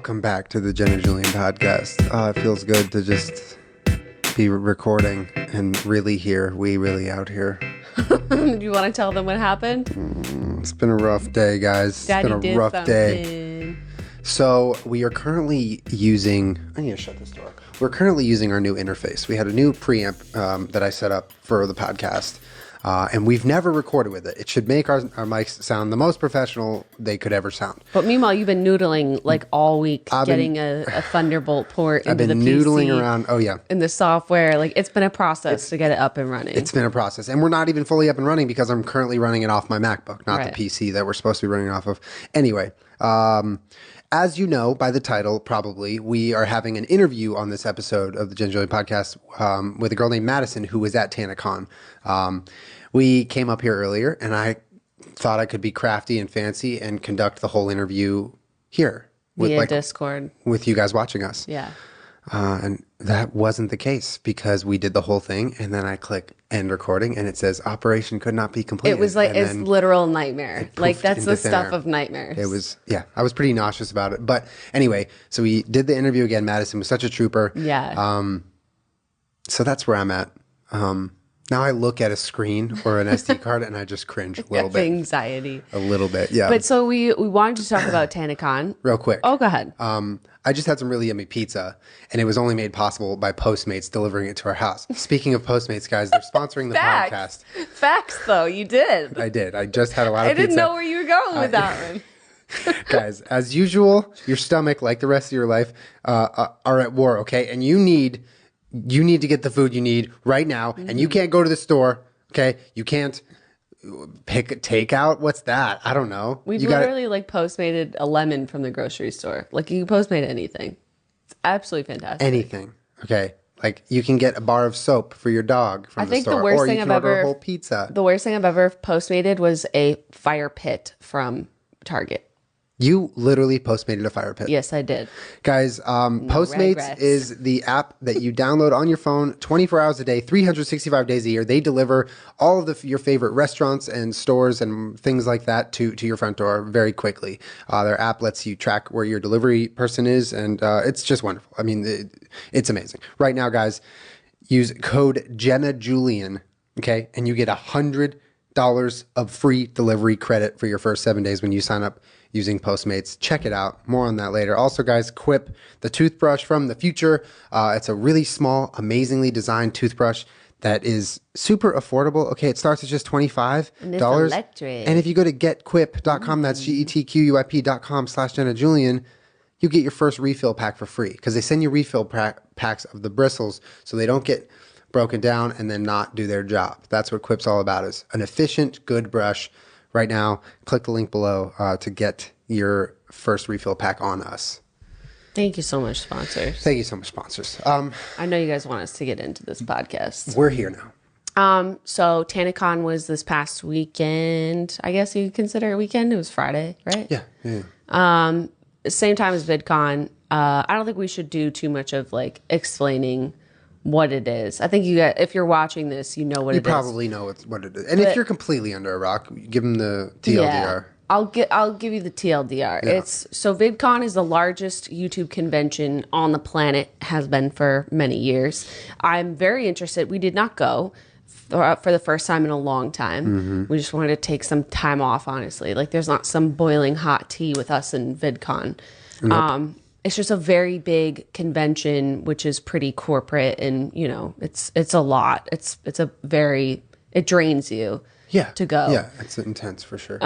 Welcome back to the Jenna Julien Podcast. It feels good to just be recording and really here. We really out here. Do you want to tell them what happened? It's been a rough day, guys. Daddy it's been a rough day. So we are currently using... I need to shut this door. We're currently using our new interface. We had a new preamp that I set up for the podcast. And we've never recorded with it. It should make our mics sound the most professional they could ever sound. But meanwhile, you've been noodling like all week, getting a Thunderbolt port into the PC. I've been noodling around. Oh, yeah. In the software. Like, it's been a process to get it up and running. It's been a process. And we're not even fully up and running because I'm currently running it off my MacBook, not the PC that we're supposed to be running off of. Anyway, as you know by the title, probably, we are having an interview on this episode of the Jenna Julien Podcast with a girl named Madison who was at Tanacon. We came up here earlier, and I thought I could be crafty and fancy and conduct the whole interview here. Via Discord. With you guys watching us. Yeah. And that wasn't the case because we did the whole thing, and then I click end recording, and it says operation could not be completed. It was like, it's literal nightmare. Like, that's the stuff of nightmares. It was, yeah, I was pretty nauseous about it. But anyway, so we did the interview again. Madison was such a trooper. Yeah. So that's where I'm at. Now I look at a screen or an SD card and I just cringe a little bit. Anxiety. A little bit, yeah. But so we wanted to talk about Tanacon. Real quick. Oh, go ahead. I just had some really yummy pizza, and it was only made possible by Postmates delivering it to our house. Speaking of Postmates, guys, they're sponsoring the podcast. Facts, though. You did. I did. I just had a lot of pizza. I didn't know where you were going with that one. Guys, as usual, your stomach, like the rest of your life, are at war, okay? And you need to get the food you need right now, and you can't go to the store, okay? You can't pick a takeout. What's that? I don't know. We've literally Postmated a lemon from the grocery store. Like, you can Postmate anything. It's absolutely fantastic. Anything, okay? Like, you can get a bar of soap for your dog from the store. The worst or thing you can order a whole pizza. The worst thing I've ever Postmated was a fire pit from Target. You literally Postmated a fire pit. Yes, I did. Guys, Postmates is the app that you download on your phone 24 hours a day, 365 days a year. They deliver all of your favorite restaurants and stores and things like that to your front door very quickly. Their app lets you track where your delivery person is, and it's just wonderful. I mean, it's amazing. Right now, guys, use code Jenna Julien, okay, and you get $100 of free delivery credit for your first 7 days when you sign up using Postmates. Check it out. More on that later. Also, guys, Quip, the toothbrush from the future. It's a really small, amazingly designed toothbrush that is super affordable. Okay, it starts at just $25. And it's electric. And if you go to getquip.com, that's getquip.com/Jenna Julien, you get your first refill pack for free because they send you refill packs of the bristles so they don't get broken down and then not do their job. That's what Quip's all about, is an efficient, good brush. Right now, click the link below to get your first refill pack on us. Thank you so much, sponsors. Thank you so much, sponsors. I know you guys want us to get into this podcast. We're here now. So Tanacon was this past weekend. I guess you consider it a weekend. It was Friday, right? Yeah. Same time as VidCon. I don't think we should do too much of explaining what it is. I think if you're watching this, you know what it is. You probably know what it is. And if you're completely under a rock, give them the TLDR. Yeah, I'll give you the TLDR. Yeah. So VidCon is the largest YouTube convention on the planet, has been for many years. I'm very interested. We did not go for the first time in a long time. Mm-hmm. We just wanted to take some time off, honestly. There's not some boiling hot tea with us in VidCon. Nope. It's just a very big convention, which is pretty corporate, and it's a lot. It drains you. To go. Yeah, it's intense for sure.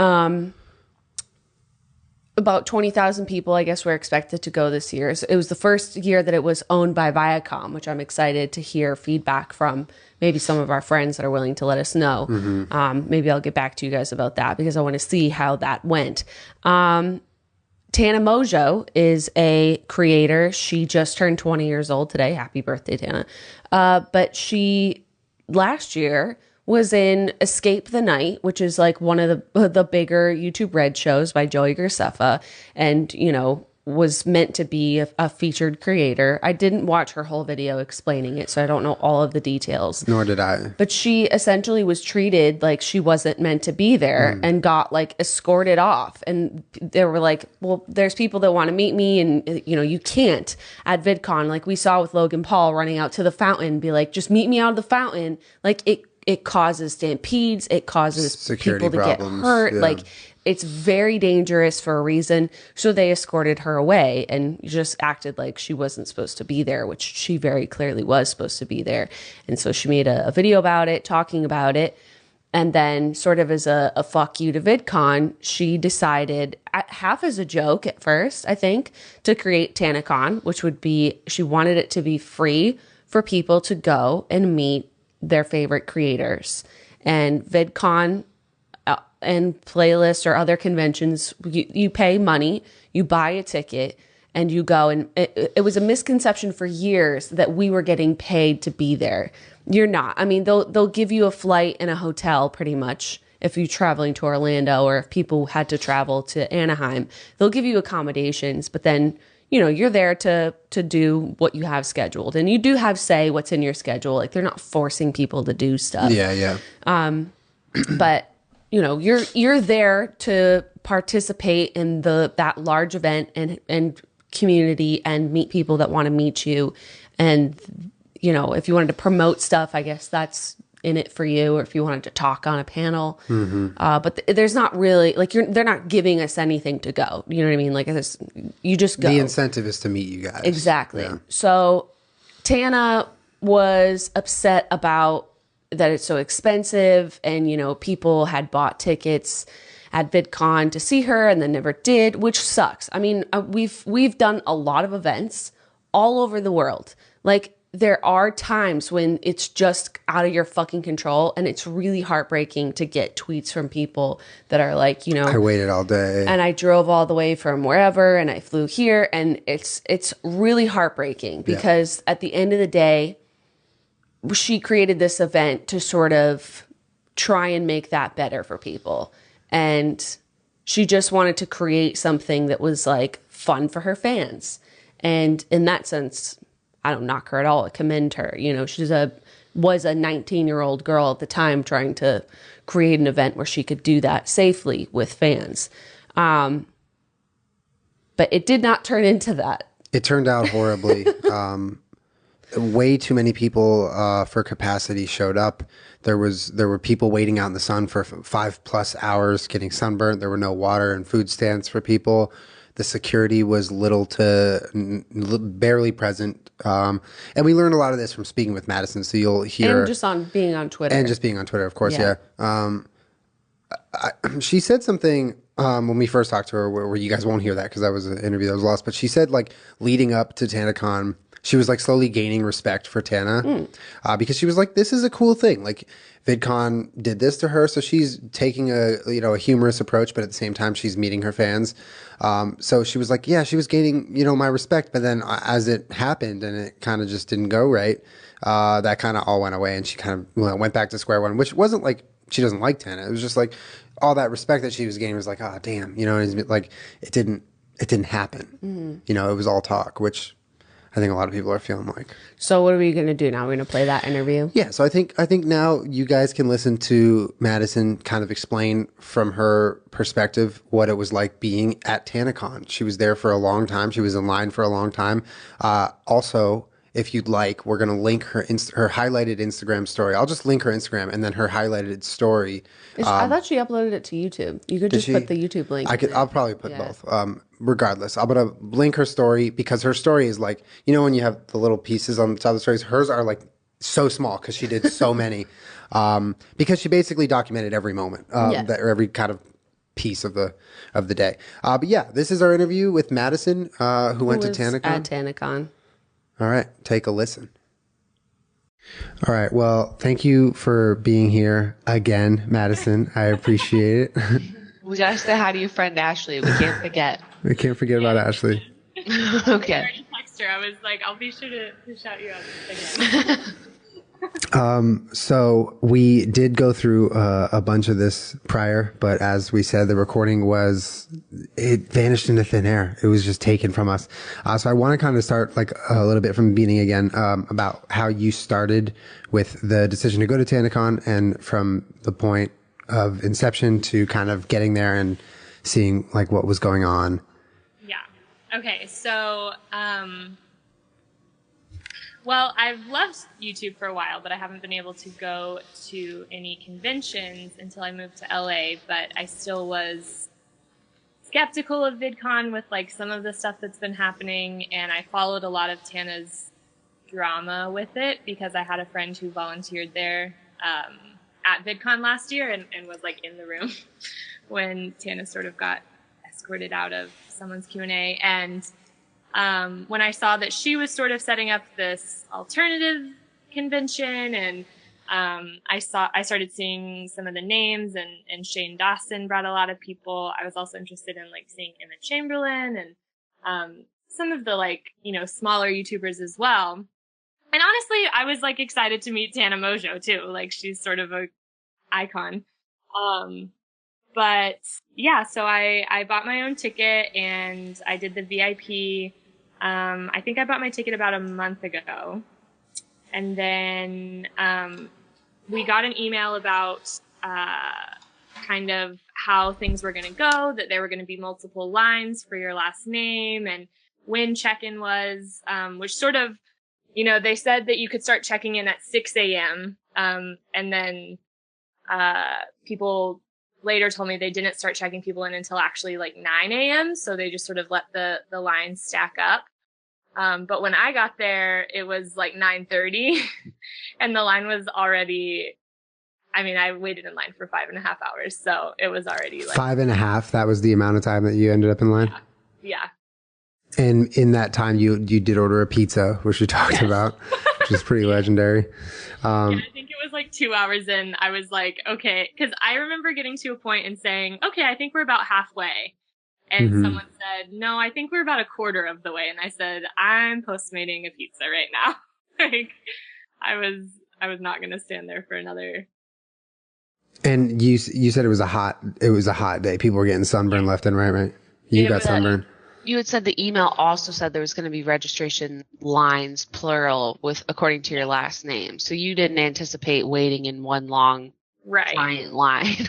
About 20,000 people, I guess, were expected to go this year. So it was the first year that it was owned by Viacom, which I'm excited to hear feedback from maybe some of our friends that are willing to let us know. Mm-hmm. Maybe I'll get back to you guys about that because I want to see how that went. Tana Mojo is a creator. She just turned 20 years old today. Happy birthday, Tana. But she, last year, was in Escape the Night, which is one of the bigger YouTube Red shows by Joey Graceffa. And, was meant to be a featured creator. I didn't watch her whole video explaining it, so I don't know all of the details. Nor did I. But she essentially was treated like she wasn't meant to be there and got like escorted off. And they were like, well, there's people that want to meet me, and you can't at VidCon. Like we saw with Logan Paul running out to the fountain, be like, just meet me out of the fountain. Like it causes stampedes, it causes security people to problems, get hurt. yeah. Like it's very dangerous for a reason. So they escorted her away and just acted like she wasn't supposed to be there, which she very clearly was supposed to be there. And so she made a video about it, talking about it. And then sort of as a fuck you to VidCon, she decided, half as a joke at first, I think, to create Tanacon, which would be, she wanted it to be free for people to go and meet their favorite creators. And VidCon and playlists or other conventions, you pay money, you buy a ticket, and you go. And it was a misconception for years that we were getting paid to be there. You're not. I mean, they'll give you a flight and a hotel pretty much if you're traveling to Orlando, or if people had to travel to Anaheim, they'll give you accommodations, but then you're there to do what you have scheduled, and you do have say what's in your schedule. Like they're not forcing people to do stuff. Yeah. But you're there to participate in that large event and community and meet people that want to meet you. And if you wanted to promote stuff, I guess that's in it for you, or if you wanted to talk on a panel. But there's not really they're not giving us anything to go. You know what I mean? Like you just go. The incentive is to meet you guys. Exactly. Yeah. So Tana was upset about that it's so expensive, and people had bought tickets at VidCon to see her and then never did, which sucks. I mean, we've done a lot of events all over the world. Like there are times when it's just out of your fucking control, and it's really heartbreaking to get tweets from people that are like, I waited all day and I drove all the way from wherever, and I flew here, and it's really heartbreaking because at the end of the day, she created this event to sort of try and make that better for people. And she just wanted to create something that was like fun for her fans. And in that sense, I don't knock her at all. I commend her. She was a 19-year-old girl at the time trying to create an event where she could do that safely with fans. But it did not turn into that. It turned out horribly. Way too many people for capacity showed up. There were people waiting out in the sun for 5+ hours getting sunburnt. There were no water and food stands for people. The security was little to barely present. And we learned a lot of this from speaking with Madison. So you'll hear. And just on being on Twitter. And just being on Twitter, of course, yeah. She said something when we first talked to her where you guys won't hear that because that was an interview that was lost. But she said leading up to Tanacon, she was slowly gaining respect for Tana because she was like, this is a cool thing. Like VidCon did this to her. So she's taking a humorous approach, but at the same time, she's meeting her fans. So she was like, yeah, she was gaining, my respect. But then as it happened and it kind of just didn't go right, that kind of all went away. And she kind of went back to square one, which wasn't like she doesn't like Tana. It was just like all that respect that she was gaining was like, oh, damn, like it didn't happen. It was all talk, which I think a lot of people are feeling like. So what are we going to do now? We're going to play that interview? Yeah, so I think now you guys can listen to Madison kind of explain from her perspective what it was like being at Tanacon. She was there for a long time. She was in line for a long time. Also, if you'd like, we're going to link her highlighted Instagram story. I'll just link her Instagram and then her highlighted story. I thought she uploaded it to YouTube. You could just put the YouTube link. I'll probably put both. Regardless, I'm going to link her story because her story is like, when you have the little pieces on the top of the stories, hers are like so small because she did so many. Because she basically documented every moment, or every kind of piece of the day. But yeah, this is our interview with Madison, who went to Tanacon. At Tanacon. All right, take a listen. All right, well, thank you for being here again, Madison. I appreciate it. We gotta say hi to your friend Ashley. We can't forget. We can't forget about Ashley. Okay. I text her. I was like, I'll be sure to shout you out again. So we did go through a bunch of this prior, but as we said, the recording it vanished into thin air. It was just taken from us. So I want to kind of start like a little bit from the beginning again, about how you started with the decision to go to Tanacon and from the point of inception to kind of getting there and seeing like what was going on. Yeah. Okay. So, well, I've loved YouTube for a while, but I haven't been able to go to any conventions until I moved to LA, but I still was skeptical of VidCon with like some of the stuff that's been happening, and I followed a lot of Tana's drama with it because I had a friend who volunteered there at VidCon last year and was like in the room when Tana sort of got escorted out of someone's Q&A, and when I saw that she was sort of setting up this alternative convention, and I started seeing some of the names, and Shane Dawson brought a lot of people. I was also interested in like seeing Emma Chamberlain and some of the like, smaller YouTubers as well. And honestly, I was like excited to meet Tana Mojo too. Like she's sort of a icon. But yeah, so I bought my own ticket and I did the VIP. I think I bought my ticket about a month ago. And then, we got an email about, kind of how things were going to go, that there were going to be multiple lines for your last name and when check-in was, which sort of, they said that you could start checking in at 6 a.m. And then, people later told me they didn't start checking people in until actually like 9 a.m. So they just sort of let the lines stack up. But when I got there, it was like 9:30 and the line was already, I waited in line for 5.5 hours. So it was already like 5.5. That was the amount of time that you ended up in line. Yeah. And in that time you did order a pizza, which we talked about, which is pretty legendary. I think it was like 2 hours in. I was like, okay, because I remember getting to a point and saying, okay, I think we're about halfway. And someone said, no, I think we're about a quarter of the way. And I said, I'm Postmating a pizza right now. Like, I was not going to stand there for another. And you said it was a hot day. People were getting sunburned left and right? You got sunburned. You had said the email also said there was going to be registration lines, plural, according to your last name. So you didn't anticipate waiting in one long giant line.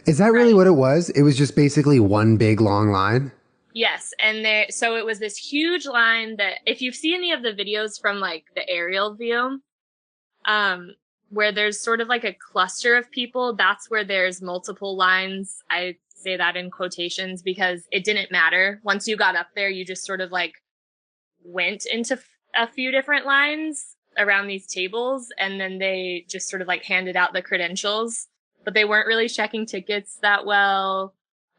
Is that really what it was? It was just basically one big long line? Yes. And so it was this huge line that if you see any of the videos from like the aerial view, where there's sort of like a cluster of people, that's where there's multiple lines. I say that in quotations because it didn't matter. Once you got up there, you just sort of like went into a few different lines around these tables, and then they just sort of like handed out the credentials. But they weren't really checking tickets that well.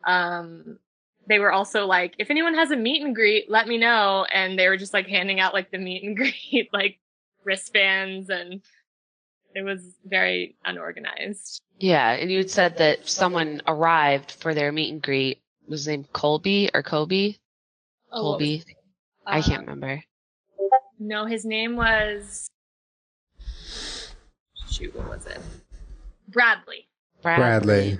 They were also like, if anyone has a meet and greet, let me know. And they were just like handing out like the meet and greet, like wristbands, and it was very unorganized. Yeah. And you had said that someone arrived for their meet and greet. Was his name Colby or Kobe? Colby. I can't remember. No, his name was, what was it? Bradley.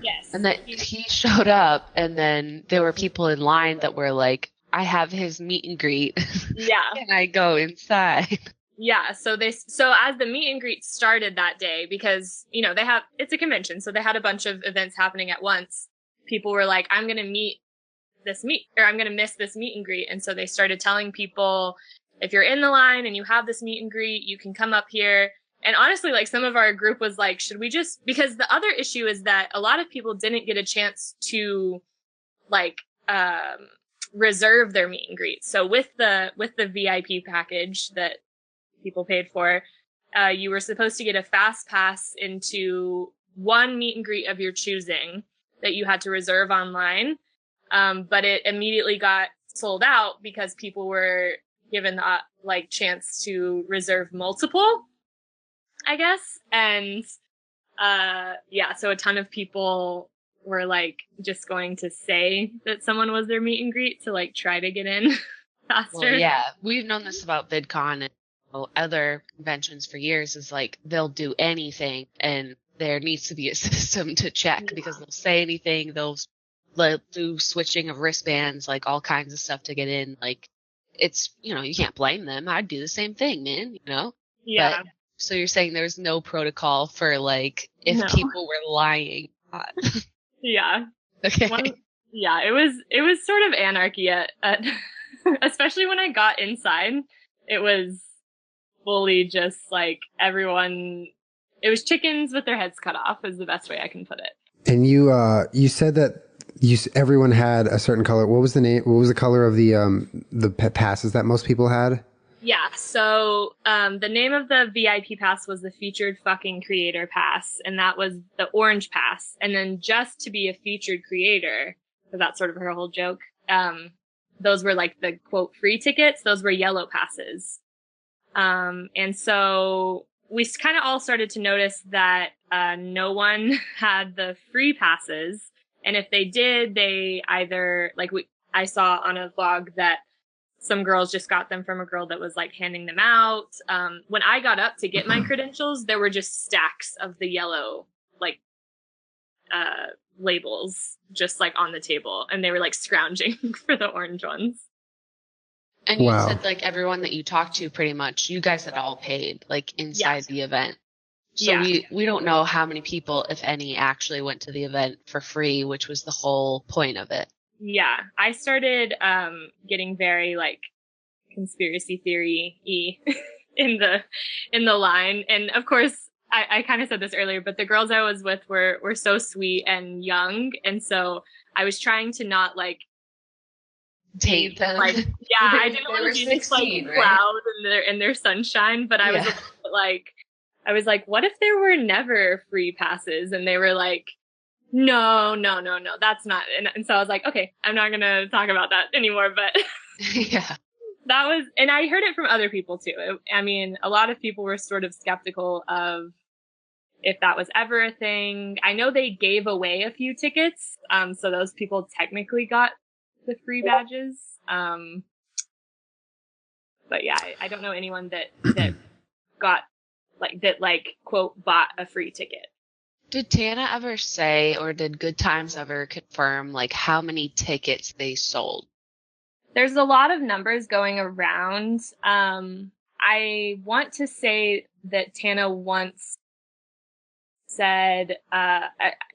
Yes. And that he showed up, and then there were people in line that were like, I have his meet and greet. Yeah. Can I go inside? Yeah. So as the meet and greet started that day, because, it's a convention. So they had a bunch of events happening at once. People were like, I'm going to miss this meet and greet. And so they started telling people, if you're in the line and you have this meet and greet, you can come up here. And honestly, like some of our group was like, should we just, because the other issue is that a lot of people didn't get a chance to like, reserve their meet and greet. So with the VIP package that people paid for, you were supposed to get a fast pass into one meet and greet of your choosing that you had to reserve online. But it immediately got sold out because people were given the like chance to reserve multiple, I guess. And, so a ton of people were like just going to say that someone was their meet and greet to like try to get in faster. Well, yeah, we've known this about VidCon other conventions for years is like they'll do anything, and there needs to be a system to check because they'll say anything. They'll do switching of wristbands, like all kinds of stuff to get in. Like it's, you can't blame them. I'd do the same thing, man, Yeah. But, so you're saying there's no protocol for like if people were lying. Yeah. Okay. It was sort of anarchy at especially when I got inside. It was fully just like everyone. It was chickens with their heads cut off is the best way I can put it. And you said that everyone had a certain color. What was the name? What was the color of the passes that most people had? Yeah. So the name of the VIP pass was the Featured Fucking Creator Pass, and that was the orange pass. And then just to be a featured creator, because that's sort of her whole joke. Those were like the quote free tickets. Those were yellow passes. And so we kind of all started to notice that no one had the free passes. And if they did, they either, I saw on a vlog that some girls just got them from a girl that was like handing them out. When I got up to get my credentials, there were just stacks of the yellow, labels just like on the table, and they were like scrounging for the orange ones. And you said like everyone that you talked to, pretty much you guys had all paid like inside the event. So we don't know how many people, if any, actually went to the event for free, which was the whole point of it. Yeah. I started getting very like conspiracy theory-y in the line. And of course I kind of said this earlier, but the girls I was with were so sweet and young. And so I was trying to not like taint them. I didn't want to be this like cloud in their sunshine, but I was a little bit like, what if there were never free passes? And they were like, no, that's not. And so I was like, okay, I'm not going to talk about that anymore. But yeah, that was, and I heard it from other people too. I mean, a lot of people were sort of skeptical of if that was ever a thing. I know they gave away a few tickets. So those people technically got the free badges. But yeah, I don't know anyone that got quote bought a free ticket. Did Tana ever say, or did Good Times ever confirm like how many tickets they sold? There's a lot of numbers going around. I want to say that Tana once said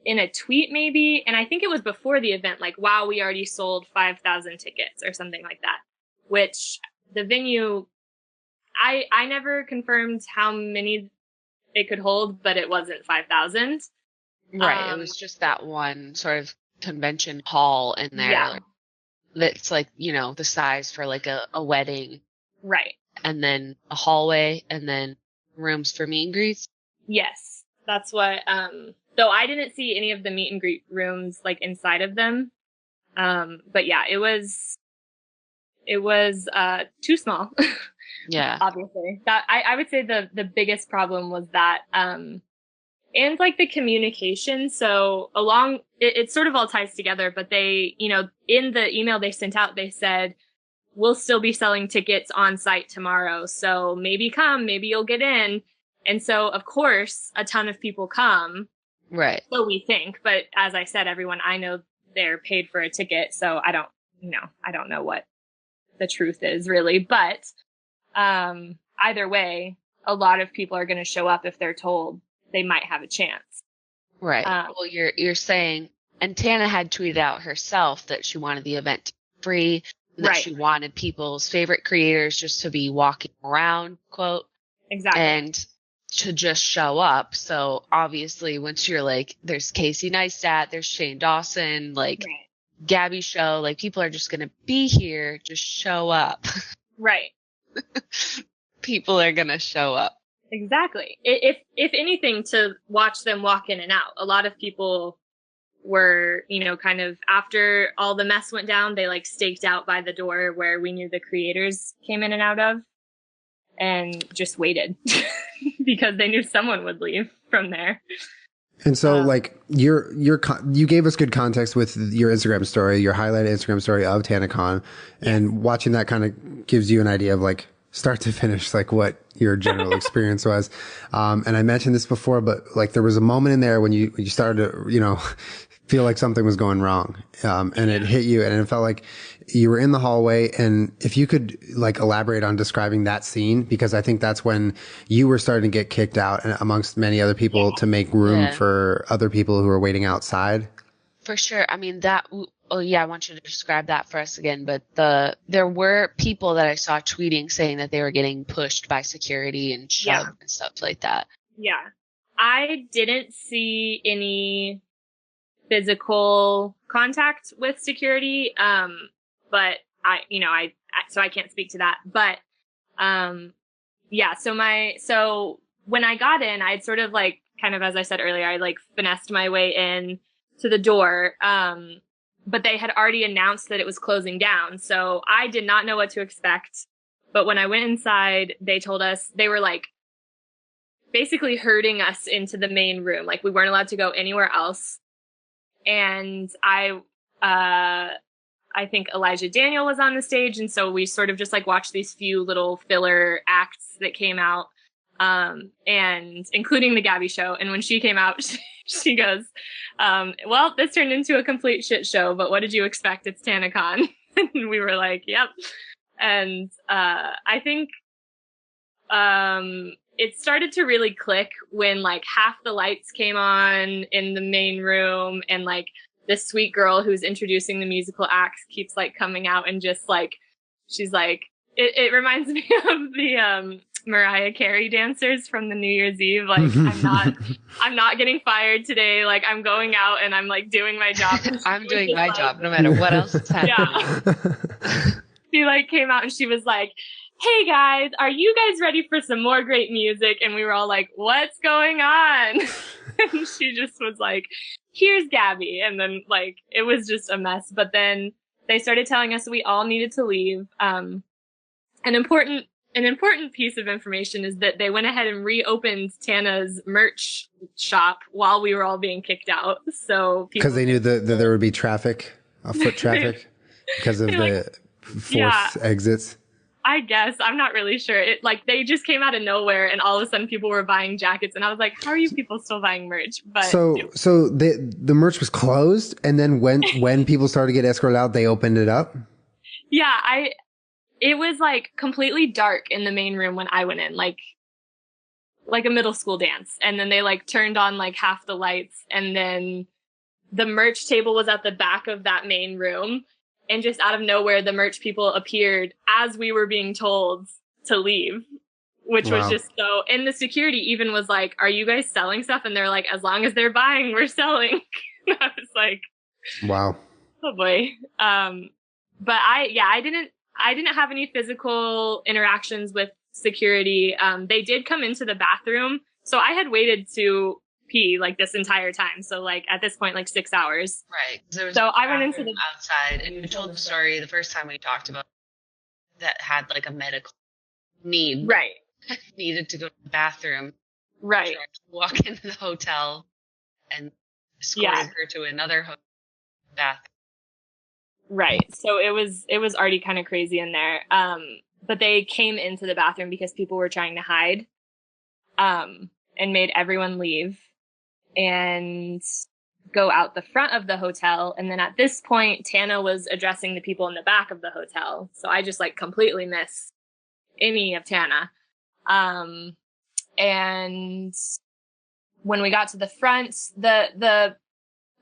in a tweet maybe, and I think it was before the event, like, wow, we already sold 5,000 tickets or something like that, which the venue, I never confirmed how many it could hold, but it wasn't 5,000. Right. It was just that one sort of convention hall in there. Yeah. That's like, the size for like a wedding. Right. And then a hallway and then rooms for meet and greets. Yes. That's what, though I didn't see any of the meet and greet rooms like inside of them. But yeah, it was too small. Yeah. Obviously. That I would say the biggest problem was that, and like the communication. So it sort of all ties together, but they, in the email they sent out, they said, we'll still be selling tickets on site tomorrow. So maybe you'll get in. And so, of course, a ton of people come. Right. So we think. But as I said, everyone I know, they're paid for a ticket. So I don't know what the truth is really. But either way, a lot of people are going to show up if they're told they might have a chance. Right. Well, you're saying, and Tana had tweeted out herself that she wanted the event to be free, that she wanted people's favorite creators just to be walking around, quote. Exactly. And to just show up. So obviously once you're like, there's Casey Neistat, there's Shane Dawson, like Gabby Show, like people are just going to be here, just show up. Right. People are going to show up. Exactly. If anything, to watch them walk in and out. A lot of people were, kind of after all the mess went down, they like staked out by the door where we knew the creators came in and out of, and just waited because they knew someone would leave from there. And so you gave us good context with your Instagram story, your highlighted Instagram story of Tanacon, and watching that kind of gives you an idea of like start to finish, like what your general experience was. And I mentioned this before, but like there was a moment in there when you started to, feel like something was going wrong. And it hit you and it felt like you were in the hallway. And if you could like elaborate on describing that scene, because I think that's when you were starting to get kicked out amongst many other people to make room for other people who were waiting outside. For sure. I mean, I want you to describe that for us again. But there were people that I saw tweeting saying that they were getting pushed by security and shoved and stuff like that. Yeah. I didn't see any physical contact with security. But so I can't speak to that. But, so when I got in, I'd sort of like, kind of, as I said earlier, I like finessed my way in to the door. But they had already announced that it was closing down. So I did not know what to expect. But when I went inside, they told us they were like basically herding us into the main room. Like we weren't allowed to go anywhere else. And I think Elijah Daniel was on the stage. And so we sort of just like watched these few little filler acts that came out, and including the Gabby show. And when she came out, she goes, well, this turned into a complete shit show, but what did you expect? It's Tanacon. And we were like, yep. And, I think, it started to really click when like half the lights came on in the main room and like this sweet girl who's introducing the musical acts keeps like coming out and just like, she's like, it reminds me of the, Mariah Carey dancers from the New Year's Eve. Like, I'm not getting fired today. Like, I'm going out and I'm like doing my job. I'm doing my job no matter what else is happening. Yeah. She like came out and she was like, hey guys, are you guys ready for some more great music? And we were all like, what's going on? And she just was like, here's Gabby. And then like, it was just a mess. But then they started telling us we all needed to leave. An important piece of information is that they went ahead and reopened Tana's merch shop while we were all being kicked out. So because they knew that there would be traffic, foot traffic, because of the forced exits. I guess. I'm not really sure. It like they just came out of nowhere and all of a sudden people were buying jackets and I was like, how are you people still buying merch? But so the merch was closed and then when people started to get escorted out, they opened it up? Yeah, it was like completely dark in the main room when I went in, like a middle school dance. And then they like turned on like half the lights and then the merch table was at the back of that main room. And just out of nowhere, the merch people appeared as we were being told to leave, which was just so, and the security even was like, are you guys selling stuff? And they're like, as long as they're buying, we're selling. And I was like, wow. Oh boy. But I didn't have any physical interactions with security. They did come into the bathroom. So I had waited to pee like this entire time. So like at this point, like 6 hours. Right. So I went into the outside and you told the story the first time we talked about that had like a medical need. Right. Needed to go to the bathroom. Right. Walk into the hotel and escorted her to another bathroom. Right. So it was already kind of crazy in there. But they came into the bathroom because people were trying to hide, and made everyone leave and go out the front of the hotel. And then at this point, Tana was addressing the people in the back of the hotel. So I just like completely missed any of Tana. And when we got to the front, the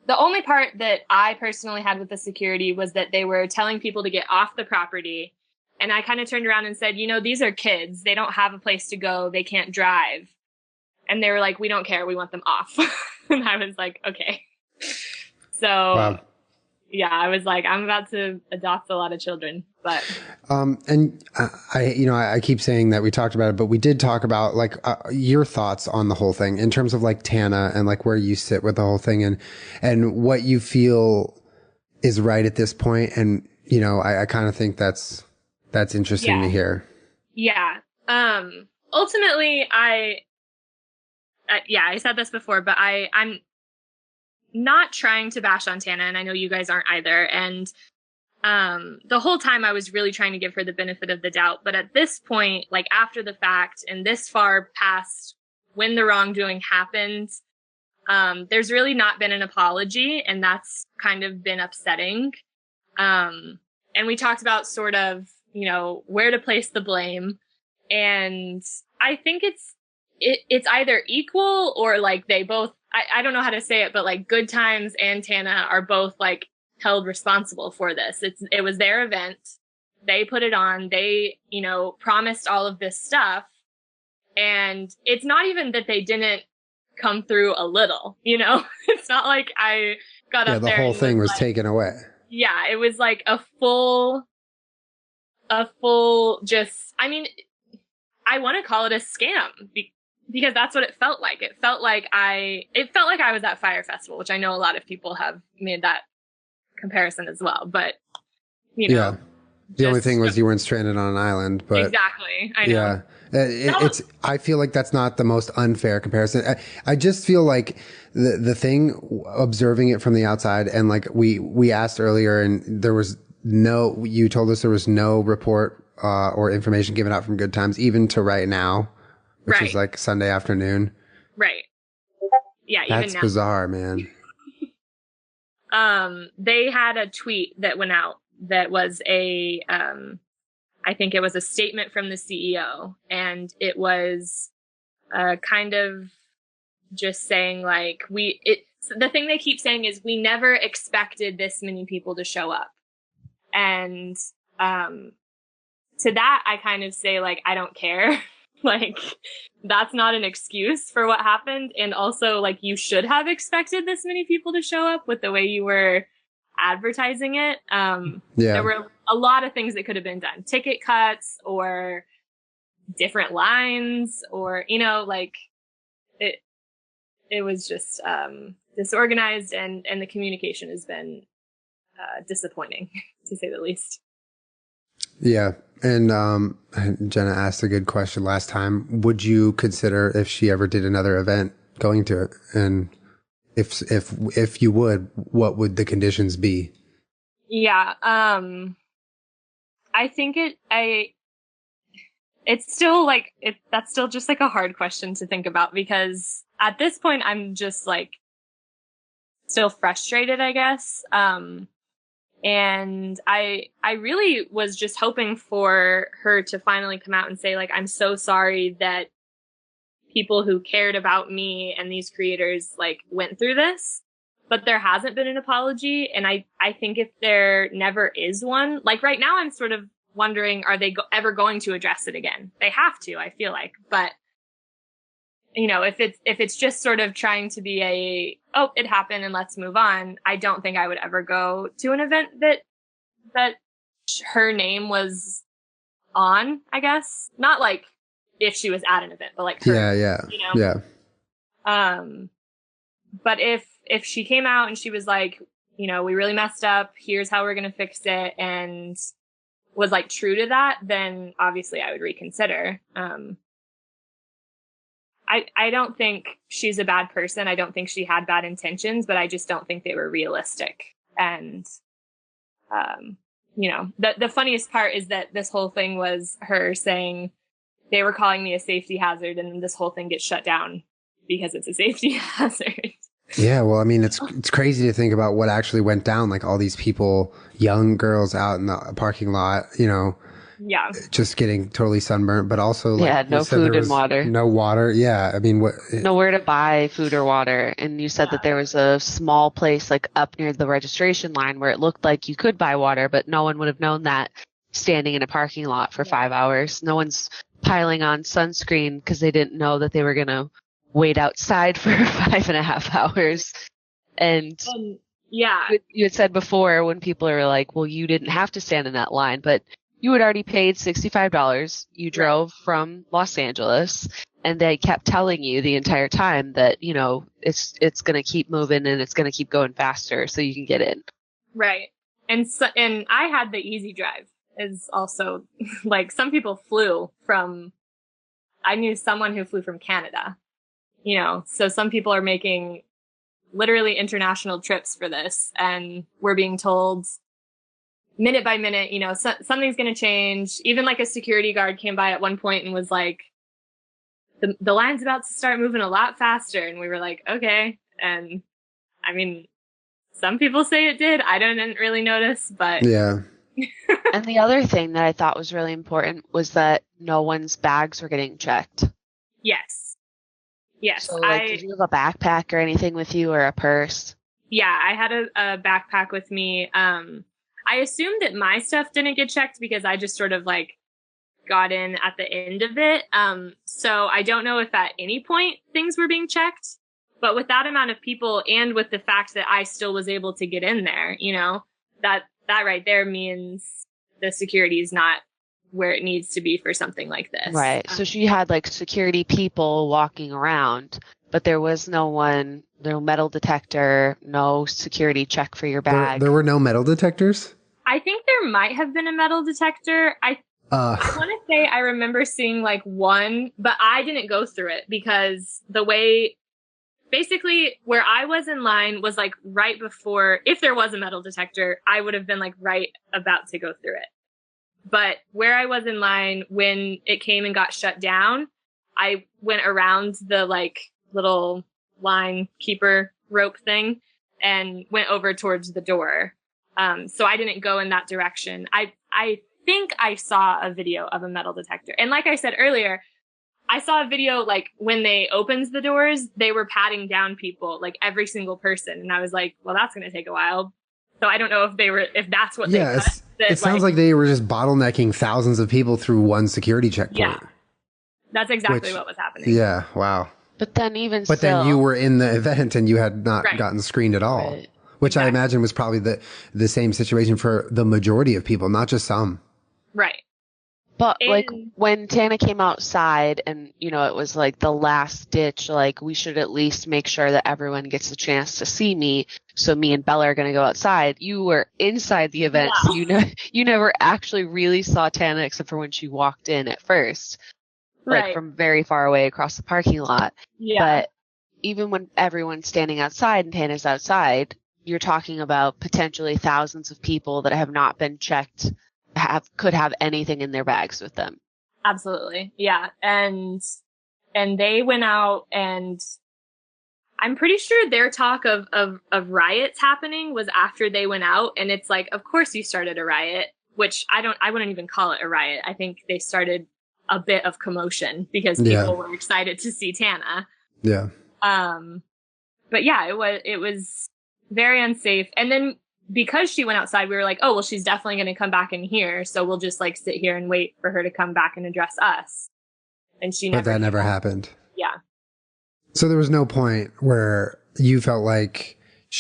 only part that I personally had with the security was that they were telling people to get off the property. And I kind of turned around and said, these are kids. They don't have a place to go. They can't drive. And they were like, we don't care. We want them off. And I was like, okay. So, yeah, I was like, I'm about to adopt a lot of children. But and I keep saying that we talked about it, but we did talk about like your thoughts on the whole thing in terms of like Tana and like where you sit with the whole thing and what you feel is right at this point. And I kind of think that's interesting to hear. Yeah. Ultimately, I said this before, but I'm not trying to bash on Tana, and I know you guys aren't either. And the whole time I was really trying to give her the benefit of the doubt. But at this point, like after the fact and this far past when the wrongdoing happened, there's really not been an apology, and that's kind of been upsetting. And we talked about sort of, you know, where to place the blame. And I think it's either equal or like they both, I don't know how to say it, but like Good Times and Tana are both like held responsible for this. It was their event. They put it on. They, you know, promised all of this stuff. And it's not even that they didn't come through a little, you know, it's not like I got up there. Yeah, the whole thing was like, taken away. Yeah, it was like a full just, I mean, I want to call it a scam because that's what it felt like. It felt like I was at Fire Festival, which I know a lot of people have made that comparison as well, but you know. Yeah. The only thing was you weren't stranded on an island, but exactly. I know. Yeah. I feel like that's not the most unfair comparison. I just feel like the thing, observing it from the outside, and like we asked earlier, and you told us there was no report or information given out from Good Times, even to right now, which is like Sunday afternoon. Right. Yeah. That's even now. Bizarre, man. They had a tweet that went out that was I think it was a statement from the CEO, and it was kind of just saying like the thing they keep saying is we never expected this many people to show up. And to that I kind of say like I don't care. Like that's not an excuse for what happened, and also like you should have expected this many people to show up with the way you were advertising it. There were a lot of things that could have been done, ticket cuts or different lines, or you know, like it was just disorganized, and the communication has been disappointing to say the least. Yeah. And Jenna asked a good question last time. Would you consider, if she ever did another event, going to it? And if you would, what would the conditions be? Yeah. I think it's still like, that's still just like a hard question to think about, because at this point I'm just like still frustrated, I guess. And I really was just hoping for her to finally come out and say like, I'm so sorry that people who cared about me and these creators like went through this, but there hasn't been an apology. And I think if there never is one, like right now I'm sort of wondering, are they ever going to address it again? They have to, I feel like, but you know, if it's just sort of trying to be oh, it happened and let's move on, I don't think I would ever go to an event that her name was on, I guess. Not like if she was at an event, but like her, you know? Yeah. But if she came out and she was like, you know, we really messed up, here's how we're going to fix it, and was like true to that, then obviously I would reconsider. I don't think she's a bad person. I don't think she had bad intentions, but I just don't think they were realistic. And, you know, the funniest part is that this whole thing was her saying they were calling me a safety hazard, and this whole thing gets shut down because it's a safety hazard. Yeah, well, I mean, it's crazy to think about what actually went down. Like all these people, young girls out in the parking lot, you know, just getting totally sunburnt, but also like, no food and water. No water. Yeah, I mean, nowhere to buy food or water. And you said that there was a small place like up near the registration line where it looked like you could buy water, but no one would have known that standing in a parking lot for 5 hours. No one's piling on sunscreen because they didn't know that they were going to wait outside for 5.5 hours. And you had said before, when people are like, well, you didn't have to stand in that line, but you had already paid $65. You drove from Los Angeles, and they kept telling you the entire time that, you know, it's going to keep moving and it's going to keep going faster so you can get in. Right. And I had the easy drive. Is also like some people flew from, I knew someone who flew from Canada, you know, so some people are making literally international trips for this, and we're being told minute by minute, something's going to change. Even like a security guard came by at one point and was like, the line's about to start moving a lot faster. And we were like, okay. And I mean, some people say it did. I didn't really notice, but yeah. And the other thing that I thought was really important was that no one's bags were getting checked. Yes. So, did you have a backpack or anything with you, or a purse? Yeah, I had a backpack with me. I assumed that my stuff didn't get checked because I just sort of like got in at the end of it. So I don't know if at any point things were being checked, but with that amount of people and with the fact that I still was able to get in there, that right there means the security is not where it needs to be for something like this. Right. So she had like security people walking around, but there was no metal detector, no security check for your bag. There were no metal detectors? I think there might have been a metal detector. I want to say I remember seeing like one, but I didn't go through it because basically where I was in line was like right before, if there was a metal detector, I would have been like right about to go through it. But where I was in line when it came and got shut down, I went around the like little line keeper rope thing and went over towards the door. So I didn't go in that direction. I think I saw a video of a metal detector. And like I said earlier, I saw a video like when they opened the doors, they were patting down people, like every single person. And I was like, well, that's going to take a while. So I don't know if that's what they cut. It sounds like they were just bottlenecking thousands of people through one security checkpoint. Yeah, that's exactly what was happening. Yeah, wow. But then then you were in the event and you had not gotten screened at all, which I imagine was probably the same situation for the majority of people, not just some. Right. But like when Tana came outside and, it was like the last ditch, like we should at least make sure that everyone gets a chance to see me. So me and Bella are going to go outside. You were inside the event. So you never actually really saw Tana except for when she walked in at first, like from very far away across the parking lot. Yeah. But even when everyone's standing outside and Tana's outside, you're talking about potentially thousands of people that have not been checked, could have anything in their bags with them. Absolutely. Yeah. And they went out, and I'm pretty sure their talk of riots happening was after they went out. And it's like, of course you started a riot, which I wouldn't even call it a riot. I think they started a bit of commotion because people were excited to see Tana. Yeah. But yeah, it was very unsafe. And then because she went outside, we were like, oh, well, she's definitely going to come back in here. So we'll just like sit here and wait for her to come back and address us. And But that never happened. Yeah. So there was no point where you felt like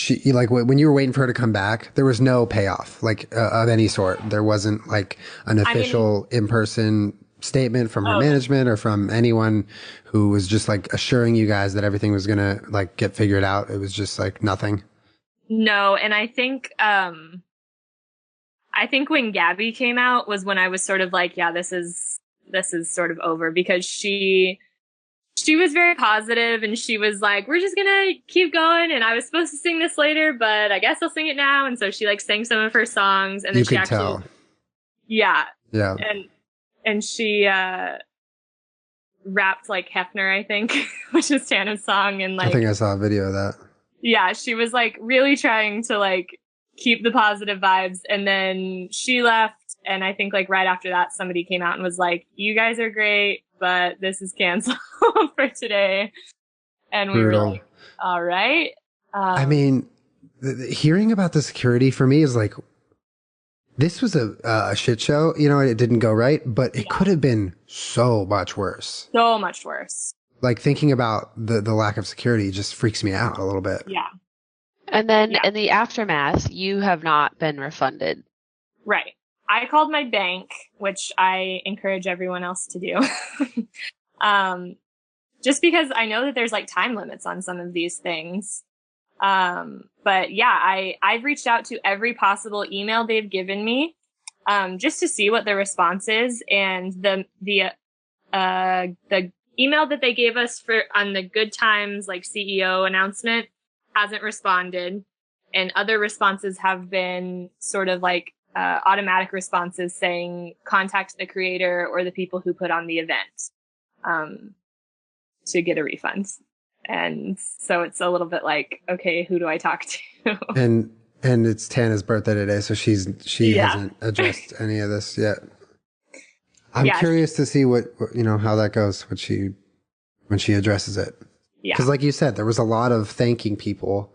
when you were waiting for her to come back, there was no payoff, like of any sort. There wasn't like an official in-person statement from her management or from anyone who was just like assuring you guys that everything was going to like get figured out. It was just like nothing. No. And I think when Gabby came out was when I was sort of like, yeah, this is sort of over, because she was very positive and she was like, we're just gonna keep going. And I was supposed to sing this later, but I guess I'll sing it now. And so she like sang some of her songs, and then she actually tell. Yeah. Yeah. And she rapped like Hefner, I think, which is Tana's song. And like, I think I saw a video of that. Yeah, she was like really trying to like keep the positive vibes, and then she left, and I think like right after that somebody came out and was like, you guys are great, but this is canceled for today. And we were like, all right. I mean, hearing about the security for me is like, this was a shit show, it didn't go right, but it could have been so much worse. So much worse. Like thinking about the lack of security just freaks me out a little bit. Yeah. And then in the aftermath, you have not been refunded. Right. I called my bank, which I encourage everyone else to do. Just because I know that there's like time limits on some of these things. But yeah, I've reached out to every possible email they've given me, just to see what the response is. And the email that they gave us on the Good Times, like CEO announcement, hasn't responded. And other responses have been sort of like, automatic responses saying contact the creator or the people who put on the event to get a refund. And so it's a little bit like, okay, who do I talk to? And it's Tana's birthday today, so she hasn't addressed any of this yet. I'm curious to see what how that goes when she addresses it. Yeah. Because like you said, there was a lot of thanking people.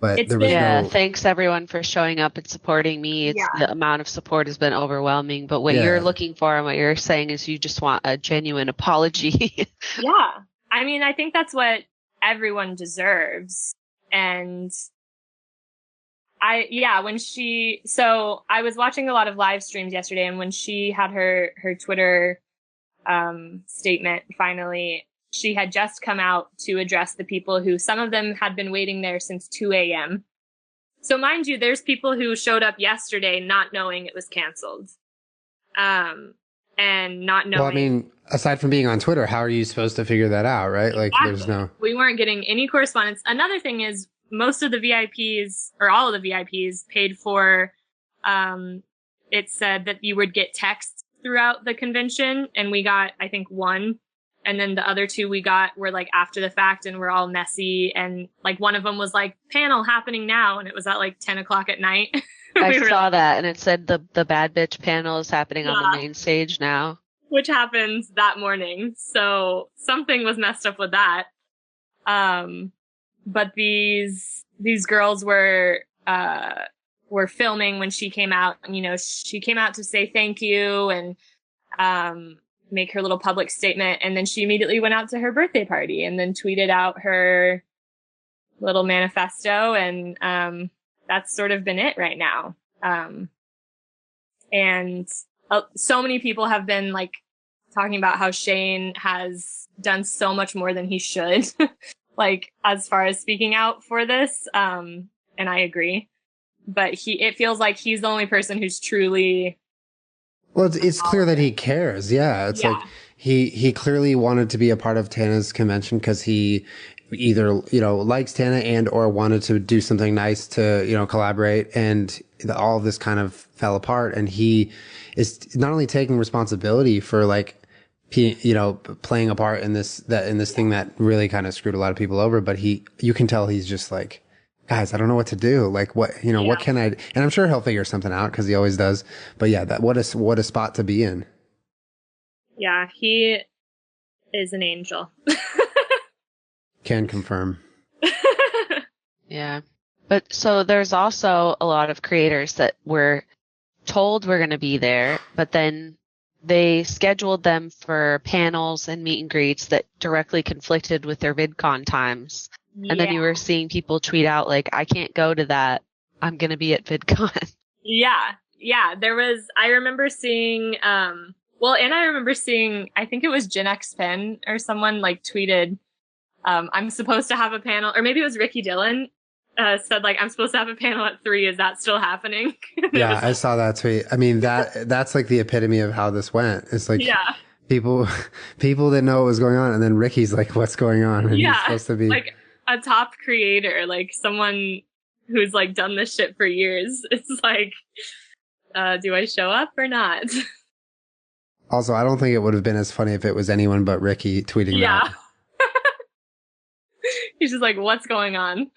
But there was thanks everyone for showing up and supporting me. The amount of support has been overwhelming. But what you're looking for and what you're saying is you just want a genuine apology. Yeah. I mean, I think that's what everyone deserves. And I was watching a lot of live streams yesterday, and when she had her Twitter statement finally, she had just come out to address the people who, some of them had been waiting there since 2 a.m. So mind you, there's people who showed up yesterday not knowing it was canceled. And not knowing. Well, I mean, aside from being on Twitter, how are you supposed to figure that out, right? Like, we weren't getting any correspondence. Another thing is most of the VIPs, or all of the VIPs, paid for, it said that you would get texts throughout the convention, and we got, I think, one. And then the other two we got were like after the fact and were all messy. And like one of them was like panel happening now. And it was at like 10 o'clock at night. I saw that. And it said the bad bitch panel is happening on the main stage now. Which happens that morning. So something was messed up with that. But these girls were filming when she came out. She came out to say thank you and, make her little public statement, and then she immediately went out to her birthday party and then tweeted out her little manifesto, and that's sort of been it right now. And so many people have been like talking about how Shane has done so much more than he should, like as far as speaking out for this. And I agree, but it feels like he's the only person who's truly. Well, it's clear that he cares. Yeah. It's like he clearly wanted to be a part of Tana's convention because he either, likes Tana and or wanted to do something nice to, collaborate. And all of this kind of fell apart. And he is not only taking responsibility for like, playing a part in this thing that really kind of screwed a lot of people over, but you can tell he's just like, guys, I don't know what to do. Like what can I, and I'm sure he'll figure something out because he always does. But yeah, what a spot to be in. Yeah, he is an angel. Can confirm. Yeah. But so there's also a lot of creators that were told we're going to be there, but then they scheduled them for panels and meet and greets that directly conflicted with their VidCon times. And then you were seeing people tweet out like, I can't go to that. I'm going to be at VidCon. Yeah. I remember seeing, I think it was Gen X Pen or someone like tweeted, I'm supposed to have a panel, or maybe it was Ricky Dillon, said like, I'm supposed to have a panel at 3. Is that still happening? Yeah, I saw that tweet. I mean, that's like the epitome of how this went. It's like, people didn't know what was going on. And then Ricky's like, what's going on? And he's supposed to be like a top creator, like someone who's like done this shit for years. It's like, do I show up or not? Also, I don't think it would have been as funny if it was anyone but Ricky tweeting that. He's just like, what's going on?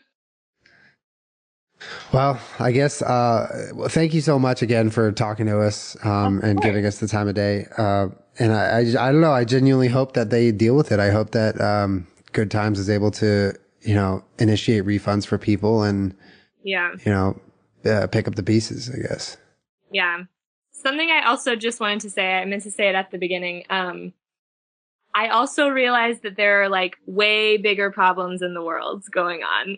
Well, I guess, thank you so much again for talking to us, and giving us the time of day. And I don't know, I genuinely hope that they deal with it. I hope that, Good Times is able to, initiate refunds for people and, pick up the pieces, I guess. Yeah. Something I also just wanted to say, I meant to say it at the beginning. I also realized that there are like way bigger problems in the world going on.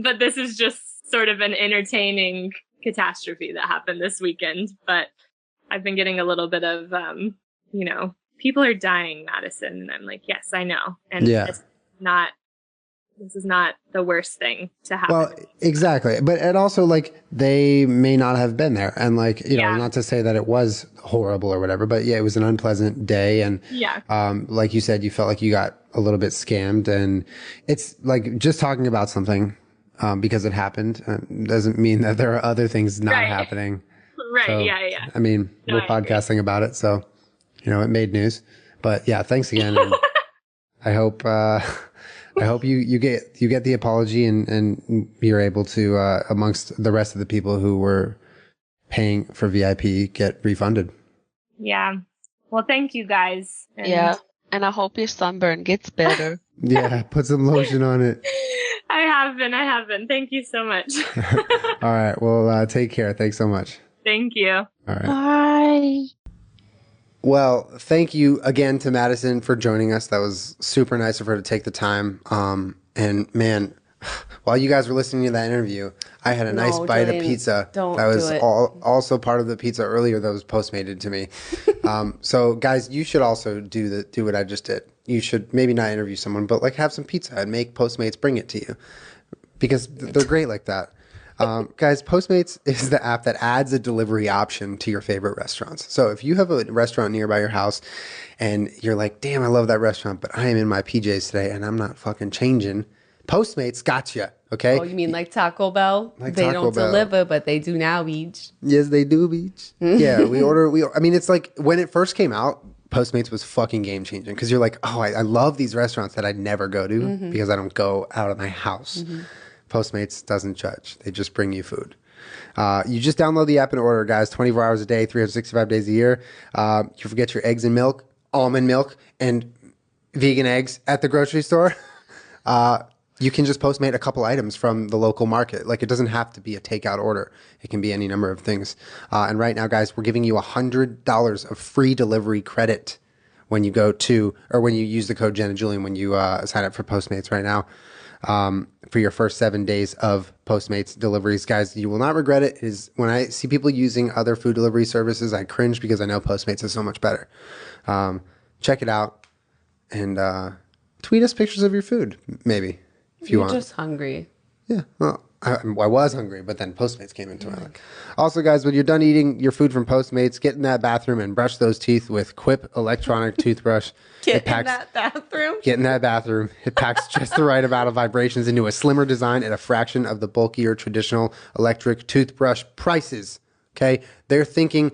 But this is just sort of an entertaining catastrophe that happened this weekend. But I've been getting a little bit of, people are dying, Madison. And I'm like, yes, I know. And this is not the worst thing to happen. Well, exactly. But it also like they may not have been there. And like, not to say that it was horrible or whatever, but yeah, it was an unpleasant day. And like you said, you felt like you got a little bit scammed. And it's like just talking about something because it happened. Doesn't mean that there are other things not happening. Right. So, Yeah. I mean, we're podcasting about it, so it made news. But yeah, thanks again. And I hope you get the apology and you're able to amongst the rest of the people who were paying for VIP get refunded. Yeah. Well, thank you guys. And I hope your sunburn gets better. Yeah, put some lotion on it. I have been. Thank you so much. All right. Well, take care. Thanks so much. Thank you. All right. Bye. Well, thank you again to Madison for joining us. That was super nice of her to take the time. And man, while you guys were listening to that interview, I had a nice bite of pizza. That was also part of the pizza earlier that was Postmated to me. So guys, you should also do what I just did. You should maybe not interview someone, but like have some pizza and make Postmates bring it to you because they're great like that. Guys, Postmates is the app that adds a delivery option to your favorite restaurants. So if you have a restaurant nearby your house and you're like, damn, I love that restaurant, but I am in my PJs today and I'm not fucking changing, Postmates got you. Okay. Oh, you mean like Taco Bell? Like they Taco don't Bell. deliver, but they do now, Beach. Yes, they do, Beach. Yeah, I mean, it's like when it first came out, Postmates was fucking game changing because you're like, oh, I love these restaurants that I'd never go to because I don't go out of my house. Postmates doesn't judge. They just bring you food. You just download the app and order, guys, 24 hours a day, 365 days a year. You forget your eggs and milk, almond milk, and vegan eggs at the grocery store. You can just Postmate a couple items from the local market. Like, it doesn't have to be a takeout order. It can be any number of things. And right now, guys, we're giving you $100 of free delivery credit when you when you use the code Jenna Julien when you sign up for Postmates right now. For your first 7 days of Postmates deliveries. Guys, you will not regret it. When I see people using other food delivery services, I cringe because I know Postmates is so much better. Check it out and tweet us pictures of your food, maybe, if you want. You're just hungry. Yeah, well, I was hungry, but then Postmates came into my life. Also, guys, when you're done eating your food from Postmates, get in that bathroom and brush those teeth with Quip electronic toothbrush. Get in that bathroom. Get in that bathroom. It packs just the right amount of vibrations into a slimmer design at a fraction of the bulkier traditional electric toothbrush prices. Okay? They're thinking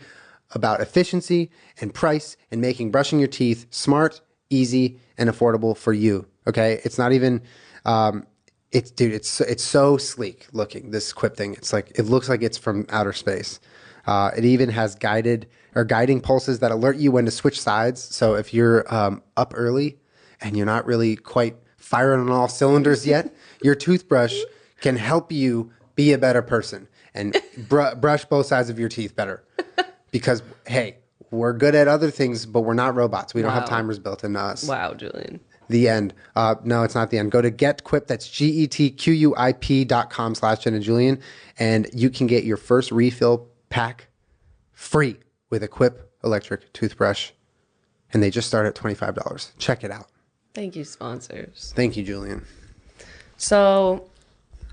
about efficiency and price and making brushing your teeth smart, easy, and affordable for you. Okay? It's not even... It's so sleek looking, this Quip thing. It looks like it's from outer space. It even has guiding pulses that alert you when to switch sides. So if you're up early and you're not really quite firing on all cylinders yet, your toothbrush can help you be a better person and brush both sides of your teeth better. Because, hey, we're good at other things, but we're not robots. We don't have timers built into us. Wow, Julian. The end. No, it's not the end. Go to GetQuip. That's GetQuip.com/Jenna Julien. And you can get your first refill pack free with a Quip electric toothbrush. And they just start at $25. Check it out. Thank you, sponsors. Thank you, Julian. So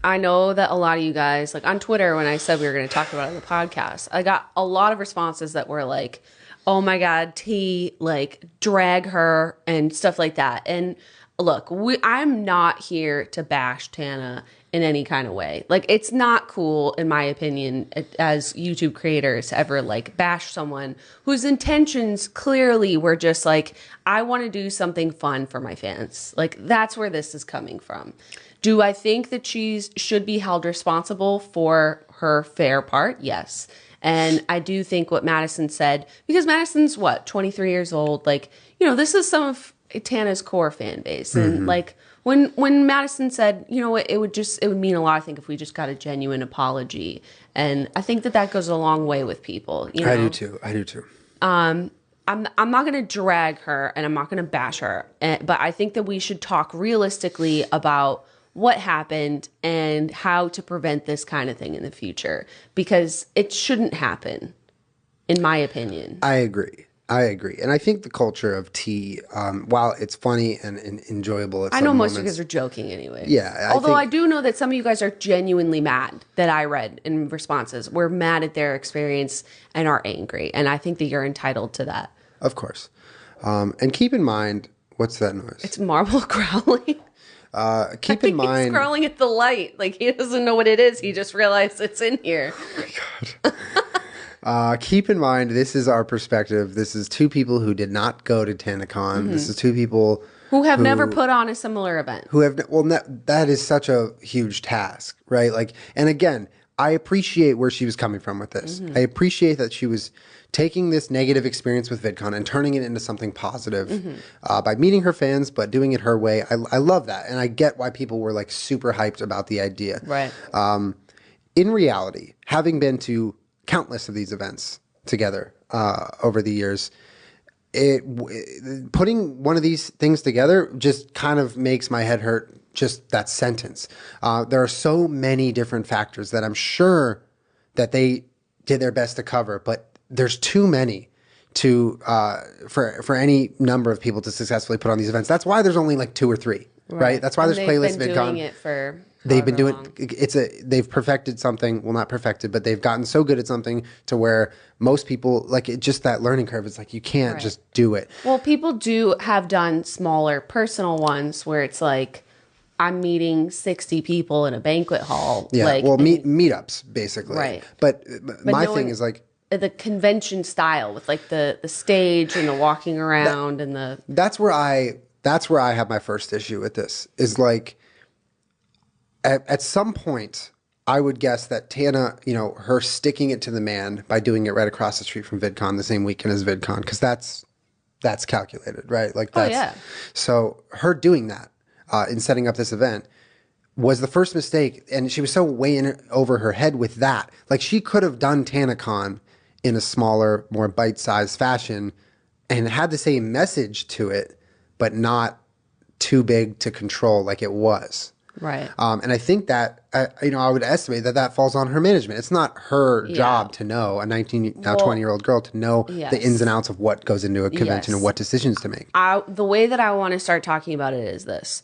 I know that a lot of you guys, like on Twitter, when I said we were going to talk about it on the podcast, I got a lot of responses that were like, oh my God, T, like drag her and stuff like that. And look, I'm not here to bash Tana in any kind of way. Like, it's not cool, in my opinion, as YouTube creators to ever like bash someone whose intentions clearly were just like, I want to do something fun for my fans. Like, that's where this is coming from. Do I think that she should be held responsible for her fair part? Yes. And I do think what Madison said, because Madison's 23 years old, like, this is some of Tana's core fan base. And like when Madison said, what, it would mean a lot, I think, if we just got a genuine apology. And I think that goes a long way with people. I do too. I'm not going to drag her and I'm not going to bash her. But I think that we should talk realistically about what happened and how to prevent this kind of thing in the future, because it shouldn't happen, in my opinion. I agree. And I think the culture of tea, while it's funny and enjoyable at some I know most moments, of you guys are joking anyway. Yeah. Although I do know that some of you guys are genuinely mad, that I read in responses. We're mad at their experience and are angry. And I think that you're entitled to that. Of course. And keep in mind, what's that noise? It's marble growling. Keep in mind, he's scrolling at the light. Like, he doesn't know what it is. He just realized it's in here. Keep in mind, this is our perspective. This is two people who did not go to Tanacon. This is two people who have never put on a similar event. That is such a huge task, right? Like, and again, I appreciate where she was coming from with this. I appreciate that she was taking this negative experience with VidCon and turning it into something positive by meeting her fans, but doing it her way. I love that. And I get why people were like super hyped about the idea. Right. In reality, having been to countless of these events together over the years, putting one of these things together just kind of makes my head hurt. Just that sentence. There are so many different factors that I'm sure that they did their best to cover, but there's too many to for any number of people to successfully put on these events. That's why there's only like 2 or 3, right? That's why there's Playlist VidCon. They've been doing it for They've been doing long. They've perfected something. Well, not perfected, but they've gotten so good at something to where most people like it. Just that learning curve. It's like you can't just do it. Well, people do have done smaller personal ones where it's like, I'm meeting 60 people in a banquet hall. Yeah, like, well, meetups basically. Right. But my thing is like the convention style with like the stage and the walking around and the. That's where I have my first issue with this. Is like at some point I would guess that Tana, her sticking it to the man by doing it right across the street from VidCon the same weekend as VidCon, because that's calculated, right? Like that's so her doing that. In setting up this event was the first mistake, and she was so way in over her head with that. Like, she could have done Tanacon in a smaller, more bite-sized fashion and had the same message to it, but not too big to control like it was. Right. And I think that, I would estimate that falls on her management. It's not her job to know, a 20-year-old girl to know the ins and outs of what goes into a convention and what decisions to make. The way that I want to start talking about it is this.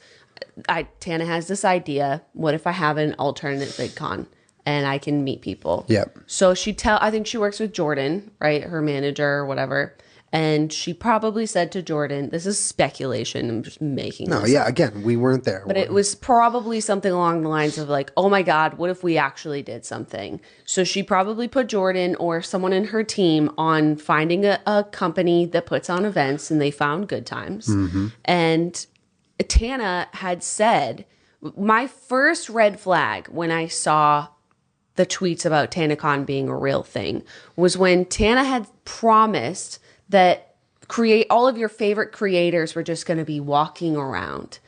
Tana has this idea. What if I have an alternate VidCon and I can meet people? Yep. So I think she works with Jordan, right? Her manager or whatever. And she probably said to Jordan, this is speculation, I'm just making this up. Again, we weren't there. But it was probably something along the lines of like, oh my God, what if we actually did something? So she probably put Jordan or someone in her team on finding a company that puts on events, and they found Good Times. And Tana had said, my first red flag when I saw the tweets about Tanacon being a real thing was when Tana had promised that all of your favorite creators were just going to be walking around.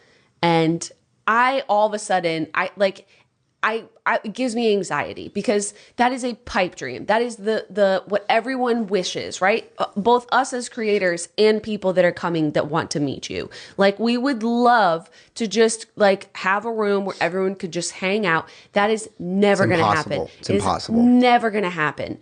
And all of a sudden, it gives me anxiety, because that is a pipe dream. That is the what everyone wishes, right? Both us as creators and people that are coming that want to meet you. Like, we would love to just like have a room where everyone could just hang out. That is never going to happen. It's impossible. Never going to happen.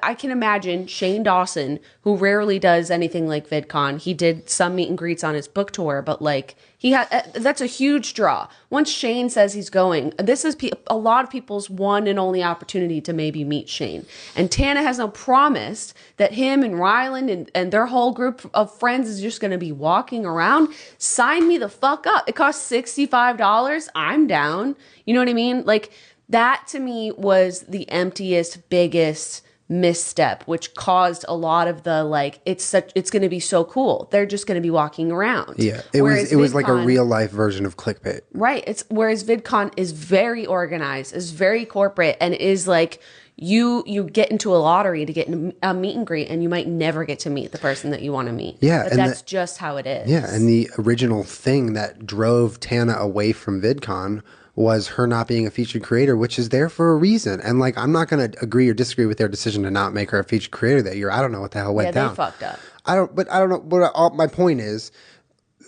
I can imagine Shane Dawson, who rarely does anything like VidCon. He did some meet and greets on his book tour, but like that's a huge draw. Once Shane says he's going, this is a lot of people's one and only opportunity to maybe meet Shane. And Tana has now promised that him and Ryland and their whole group of friends is just going to be walking around. Sign me the fuck up. It costs $65. I'm down. You know what I mean? Like, that to me was the emptiest, biggest misstep, which caused a lot of the like, it's going to be so cool, they're just going to be walking around. It was like a real life version of clickbait, right? Whereas VidCon is very organized, is very corporate, and is like you get into a lottery to get a meet and greet, and you might never get to meet the person that you want to meet. But that's just how it is. And the original thing that drove Tana away from VidCon was her not being a featured creator, which is there for a reason. And like, I'm not going to agree or disagree with their decision to not make her a featured creator that year. I don't know what the hell went down. They fucked up. I don't know. But my point is,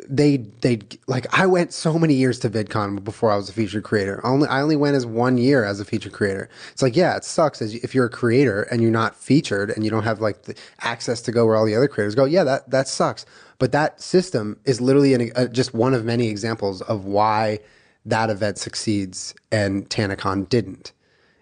they like, I went so many years to VidCon before I was a featured creator. I only went as 1 year as a featured creator. It's like, yeah, it sucks if you're a creator and you're not featured and you don't have like the access to go where all the other creators go. Yeah, that sucks. But that system is literally just one of many examples of why that event succeeds and Tanacon didn't.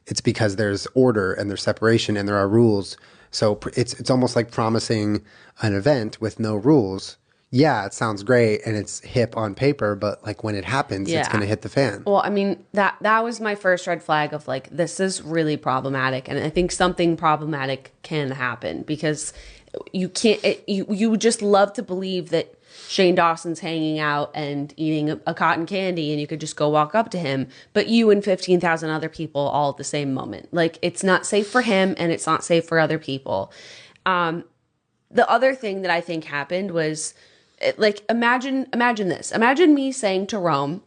It's because there's order and there's separation and there are rules. So it's almost like promising an event with no rules. yeah, it sounds great and it's hip on paper, but like when it happens, it's going to hit the fan. Well, I mean, that was my first red flag of like, this is really problematic. And I think something problematic can happen because you can't, you would just love to believe that Shane Dawson's hanging out and eating a cotton candy and you could just go walk up to him, but you and 15,000 other people all at the same moment. Like, it's not safe for him and it's not safe for other people. The other thing that I think happened was, like, imagine this. Imagine me saying to Rome,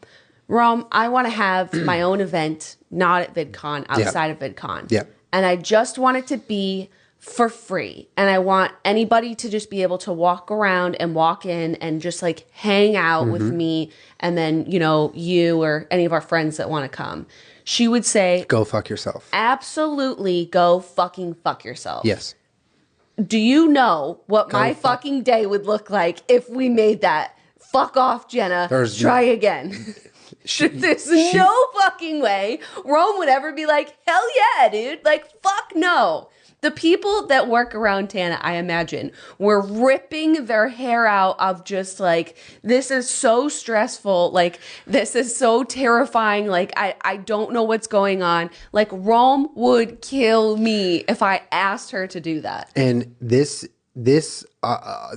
I want to have my own event, not at VidCon, outside of VidCon. Yeah. And I just want it to be for free. And I want anybody to just be able to walk around and walk in and just like hang out with me. And then, you know, you or any of our friends that want to come. She would say, go fuck yourself. Absolutely go fucking fuck yourself. Yes. Do you know what my fucking day would look like if we made that? Fuck off, Jenna. Try again. There's no fucking way Rome would ever be like, hell yeah, dude. Like, fuck no. The people that work around Tana, I imagine, were ripping their hair out of just like, this is so stressful. Like, this is so terrifying. Like, I don't know what's going on. Like, Rome would kill me if I asked her to do that. And this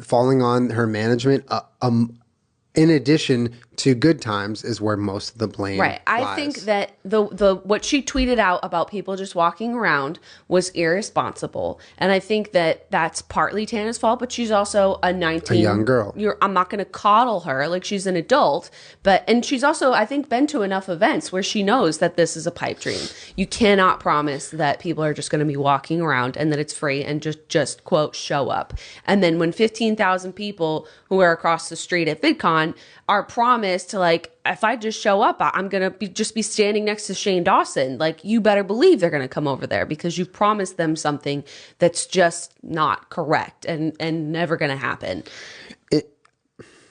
falling on her management, in addition to good times, is where most of the blame lies. I think that the what she tweeted out about people just walking around was irresponsible, and I think that that's partly Tana's fault. But she's also a young girl. I'm not going to coddle her like she's an adult, and she's also, I think, been to enough events where she knows that this is a pipe dream. You cannot promise that people are just going to be walking around and that it's free and just quote show up. And then when 15,000 people who are across the street at VidCon are promised to, like, if I just show up, I'm going to just be standing next to Shane Dawson. Like, you better believe they're going to come over there because you've promised them something that's just not correct and never going to happen.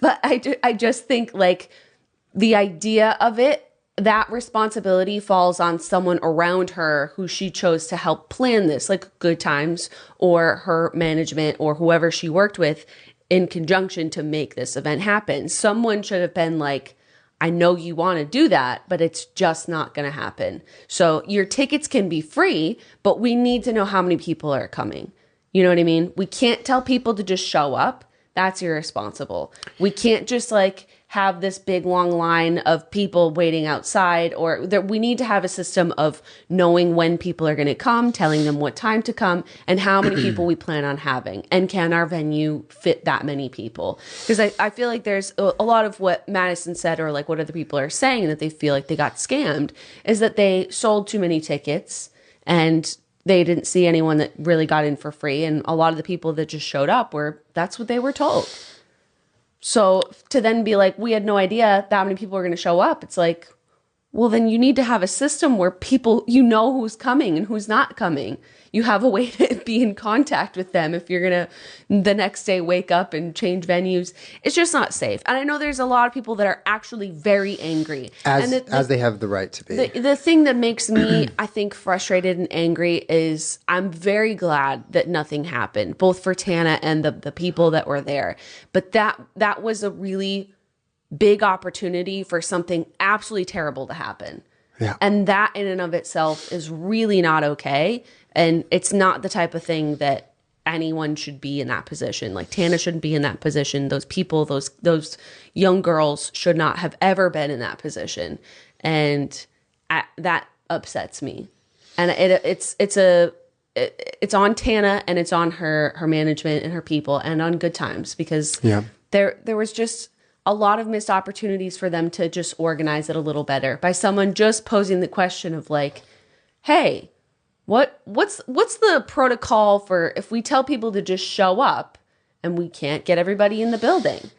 But I just think, like, the idea of it, that responsibility falls on someone around her who she chose to help plan this, like Good Times or her management or whoever she worked with in conjunction to make this event happen. Someone should have been like, I know you want to do that, but it's just not going to happen. So your tickets can be free, but we need to know how many people are coming. You know what I mean? We can't tell people to just show up. That's irresponsible. We can't just like have this big long line of people waiting outside, or we need to have a system of knowing when people are going to come, telling them what time to come, and how many people we plan on having. And can our venue fit that many people? Because I feel like there's a lot of what Madison said, or like what other people are saying, that they feel like they got scammed, is that they sold too many tickets and they didn't see anyone that really got in for free. And a lot of the people that just showed up that's what they were told. So to then be like, we had no idea that many people were going to show up. It's like, well, then you need to have a system where people, you know who's coming and who's not coming. You have a way to be in contact with them if you're going to the next day wake up and change venues. It's just not safe. And I know there's a lot of people that are actually very angry. As they have the right to be. The thing that makes me, I think, frustrated and angry is I'm very glad that nothing happened, both for Tana and the people that were there. But that was a really big opportunity for something absolutely terrible to happen. Yeah. And that in and of itself is really not okay. And it's not the type of thing that anyone should be in that position. Like, Tana shouldn't be in that position. Those people, those young girls should not have ever been in that position. And that upsets me. And it's on Tana, and it's on her management and her people, and on Good Times, because there was just a lot of missed opportunities for them to just organize it a little better by someone just posing the question of like, hey, what's the protocol for if we tell people to just show up and we can't get everybody in the building?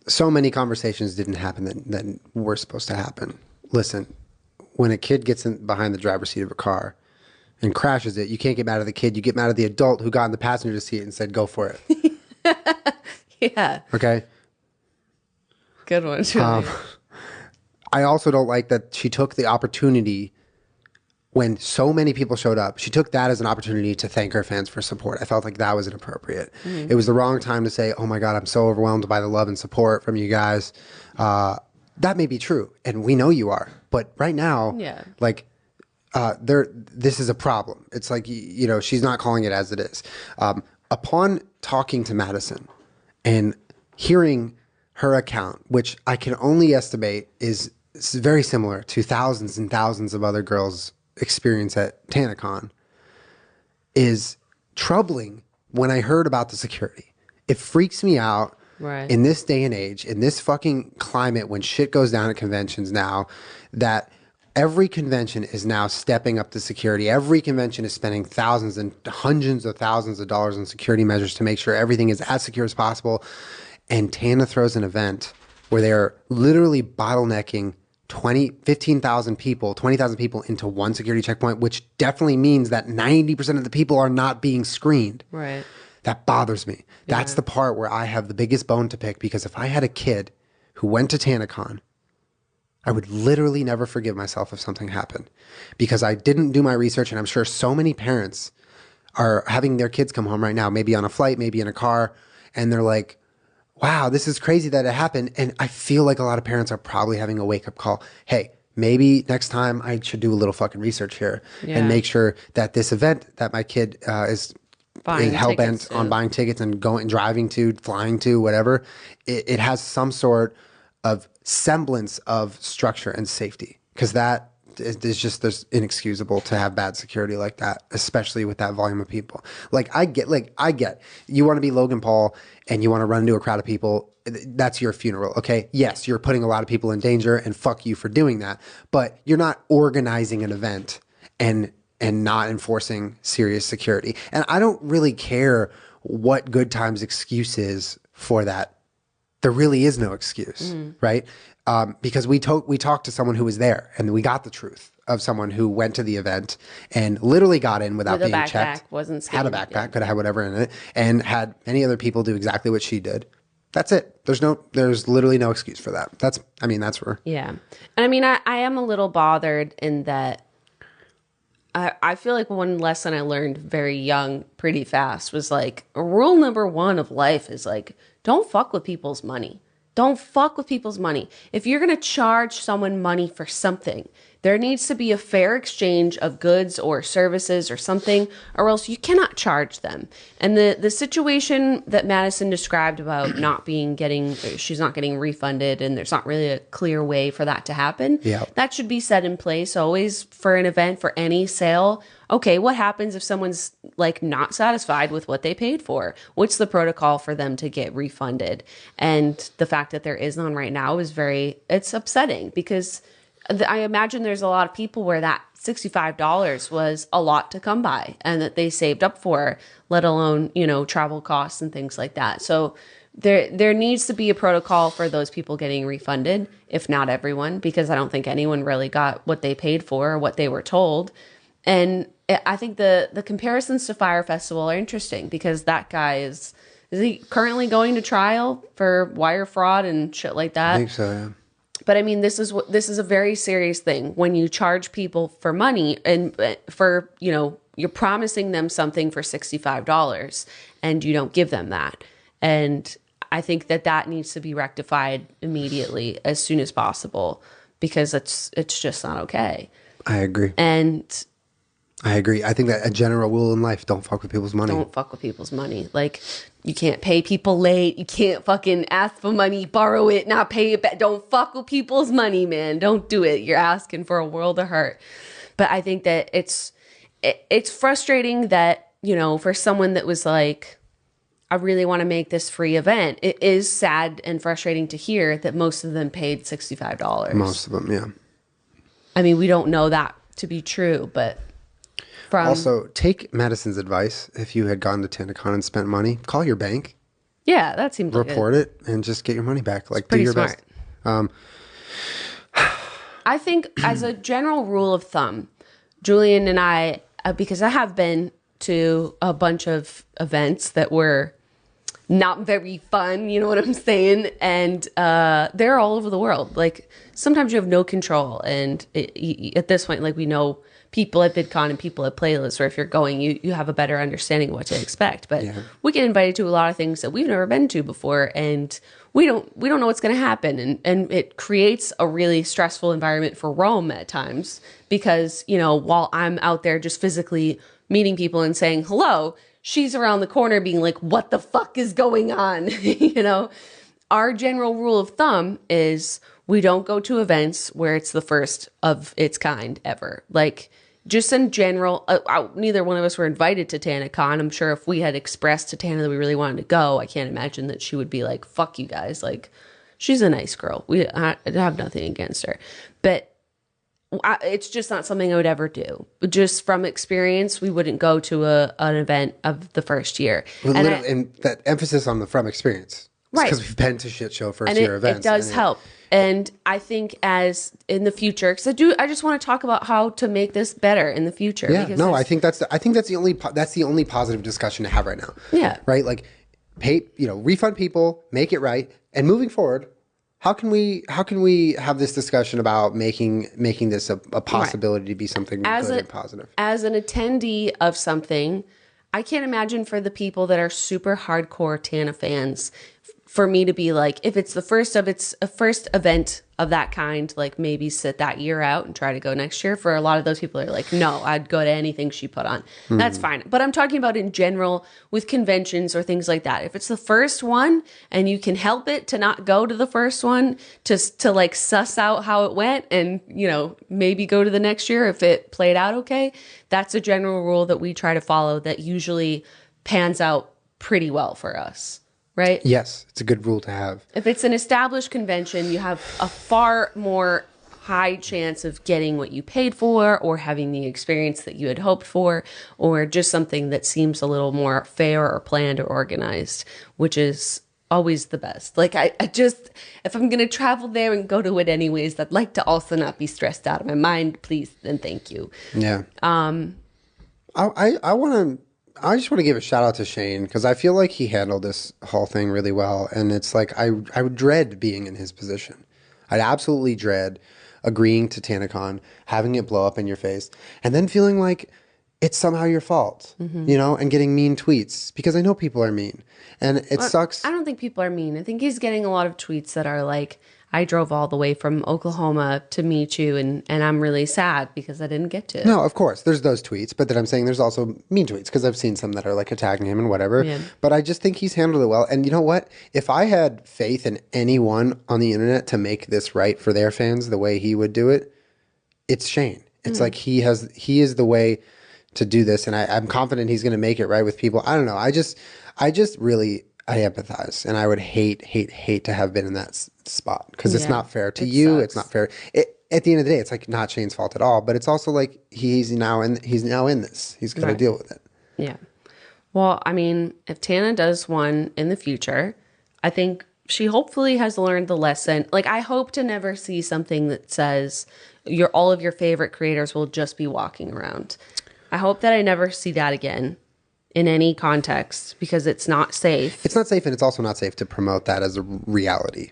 So many conversations didn't happen that were supposed to happen. Listen, when a kid gets in behind the driver's seat of a car and crashes it, you can't get mad at the kid. You get mad at the adult who got in the passenger seat and said, go for it. Yeah. Okay. Good one. I also don't like that she took the opportunity when so many people showed up, she took that as an opportunity to thank her fans for support. I felt like that was inappropriate. It was the wrong time to say, oh my God, I'm so overwhelmed by the love and support from you guys. That may be true, and we know you are. But right now, like, this is a problem. It's like, you know, she's not calling it as it is. Upon talking to Madison and hearing her account, which I can only estimate is very similar to thousands and thousands of other girls' experience at Tanacon, is troubling when I heard about the security. It freaks me out in this day and age, in this fucking climate when shit goes down at conventions now, that every convention is now stepping up the security. Every convention is spending thousands and hundreds of thousands of dollars on security measures to make sure everything is as secure as possible. And Tana throws an event where they're literally bottlenecking 15,000 people, 20,000 people into one security checkpoint, which definitely means that 90% of the people are not being screened. Right. That bothers me. That's the part where I have the biggest bone to pick, because if I had a kid who went to Tanacon, I would literally never forgive myself if something happened, because I didn't do my research. And I'm sure so many parents are having their kids come home right now, maybe on a flight, maybe in a car, and they're like, wow, this is crazy that it happened. And I feel like a lot of parents are probably having a wake-up call. Hey, maybe next time I should do a little fucking research here and make sure that this event that my kid is hell-bent on buying tickets and going, driving to, flying to, whatever, it has some sort of semblance of structure and safety. Because that there's inexcusable to have bad security like that, especially with that volume of people. I get you want to be Logan Paul and you want to run into a crowd of people. That's your funeral. Okay. Yes. You're putting a lot of people in danger, and fuck you for doing that, but you're not organizing an event and not enforcing serious security. And I don't really care what Good Times' excuse is for that. There really is no excuse, right? Because we talked to someone who was there, and we got the truth of someone who went to the event and literally got in without being checked. Had a backpack, could have had whatever in it, and had many other people do exactly what she did. That's it. There's literally no excuse for that. That's where. Yeah. And I mean, I am a little bothered in that I feel like one lesson I learned very young, pretty fast, was like, rule number one of life is like, don't fuck with people's money. Don't fuck with people's money. If you're going to charge someone money for something, there needs to be a fair exchange of goods or services or something, or else you cannot charge them. And the situation that Madison described about she's not getting refunded, and there's not really a clear way for that to happen. Yeah. That should be set in place always for an event, for any sale. Okay, what happens if someone's like not satisfied with what they paid for? What's the protocol for them to get refunded? And the fact that there is none right now is it's upsetting, because I imagine there's a lot of people where that $65 was a lot to come by and that they saved up for, let alone, travel costs and things like that. So there needs to be a protocol for those people getting refunded, if not everyone, because I don't think anyone really got what they paid for or what they were told. And I think the comparisons to Fire Festival are interesting, because that guy is he currently going to trial for wire fraud and shit like that? I think so, yeah. But I mean, this is a very serious thing when you charge people for money and for, you're promising them something for $65 and you don't give them that. And I think that needs to be rectified immediately, as soon as possible, because it's just not okay. I agree. I agree. I think that a general rule in life, don't fuck with people's money. Don't fuck with people's money. Like, you can't pay people late. You can't fucking ask for money, borrow it, not pay it back. Don't fuck with people's money, man. Don't do it. You're asking for a world of hurt. But I think that it's frustrating that, for someone that was like, I really want to make this free event. It is sad and frustrating to hear that most of them paid $65. Most of them, yeah. I mean, we don't know that to be true, but... Also, take Madison's advice. If you had gone to Tanacon and spent money, call your bank. Yeah, that seems like report it and just get your money back. Like, do your smart. best. I think, as a general rule of thumb, Julien and I, because I have been to a bunch of events that were not very fun, you know what I'm saying? And they're all over the world. Like, sometimes you have no control. And at this point, like, we know people at VidCon and people at Playlist, or if you're going, you have a better understanding of what to expect. But we get invited to a lot of things that we've never been to before, and we don't know what's going to happen. And it creates a really stressful environment for Rome at times because, you know, while I'm out there just physically meeting people and saying hello, she's around the corner being like, what the fuck is going on? You know, our general rule of thumb is we don't go to events where it's the first of its kind ever. Like, just in general, neither one of us were invited to Tanacon. I'm sure if we had expressed to Tana that we really wanted to go, I can't imagine that she would be like, fuck you guys. Like, she's a nice girl. I have nothing against her. But it's just not something I would ever do. Just from experience, we wouldn't go to an event of the first year. Well, and that emphasis on the from experience. Right. Because we've been to shit show first year events. It does help. And I think as in the future, because I just want to talk about how to make this better in the future. Yeah, no, I think that's the only positive discussion to have right now. Yeah, right. Like, refund people, make it right, and moving forward, how can we have this discussion about making this a possibility to be something good and positive? As an attendee of something, I can't imagine for the people that are super hardcore Tana fans, for me to be like, if it's a first event of that kind, like maybe sit that year out and try to go next year. For a lot of those people are like, no, I'd go to anything she put on. That's fine. But I'm talking about in general with conventions or things like that. If it's the first one and you can help it to not go to the first one, to like suss out how it went and, you know, maybe go to the next year if it played out okay. That's a general rule that we try to follow that usually pans out pretty well for us. Right? Yes, it's a good rule to have. If it's an established convention, you have a far more high chance of getting what you paid for or having the experience that you had hoped for or just something that seems a little more fair or planned or organized, which is always the best. Like, I just, if I'm going to travel there and go to it anyways, I'd like to also not be stressed out of my mind, please, and thank you. Yeah. I just want to give a shout out to Shane because I feel like he handled this whole thing really well. And it's like, I would dread being in his position. I'd absolutely dread agreeing to Tanacon, having it blow up in your face, and then feeling like it's somehow your fault, you know, and getting mean tweets because I know people are mean and it sucks. I don't think people are mean. I think he's getting a lot of tweets that are like, I drove all the way from Oklahoma to meet you, and I'm really sad because I didn't get to. No, of course. There's those tweets, but then I'm saying there's also mean tweets because I've seen some that are like attacking him and whatever. Yeah. But I just think he's handled it well. And you know what? If I had faith in anyone on the internet to make this right for their fans the way he would do it, it's Shane. It's like he is the way to do this, and I'm confident he's going to make it right with people. I don't know. I just really... I empathize, and I would hate to have been in that spot because it's not fair to you. Sucks. It's not fair. At the end of the day, it's like not Shane's fault at all, but it's also like he's now in this. He's got to deal with it. Yeah. Well, I mean, if Tana does one in the future, I think she hopefully has learned the lesson. Like, I hope to never see something that says all of your favorite creators will just be walking around. I hope that I never see that again. In any context, because it's not safe. It's not safe, and it's also not safe to promote that as a reality,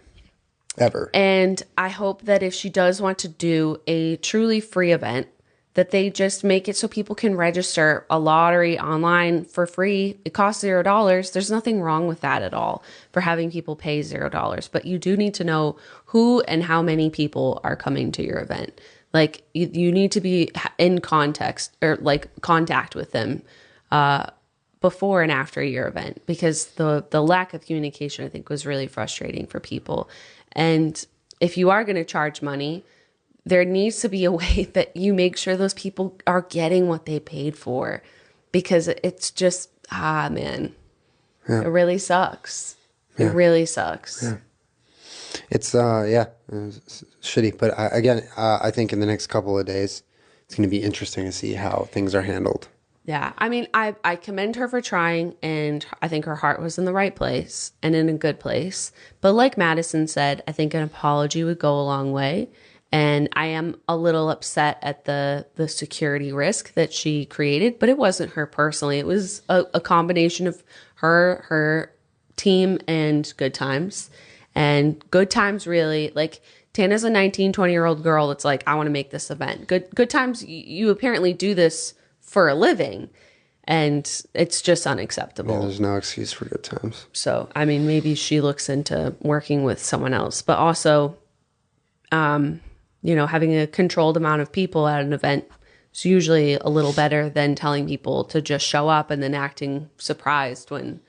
ever. And I hope that if she does want to do a truly free event, that they just make it so people can register a lottery online for free. It costs $0. There's nothing wrong with that at all, for having people pay $0. But you do need to know who and how many people are coming to your event. Like, you need to be in context or like contact with them before and after your event, because the lack of communication, I think, was really frustrating for people. And if you are going to charge money, there needs to be a way that you make sure those people are getting what they paid for, because it's just, man, it really sucks. It really sucks. Yeah. It's shitty. But I think in the next couple of days, it's going to be interesting to see how things are handled. Yeah, I mean, I commend her for trying, and I think her heart was in the right place and in a good place. But like Madison said, I think an apology would go a long way. And I am a little upset at the security risk that she created, but it wasn't her personally. It was a combination of her team, and Good Times. And Good Times really, like, Tana's a 19, 20-year-old girl that's like, I want to make this event. Good Times, you apparently do this for a living, and it's just unacceptable. Yeah, there's no excuse for Good Times. So, I mean, maybe she looks into working with someone else. But also, having a controlled amount of people at an event is usually a little better than telling people to just show up and then acting surprised when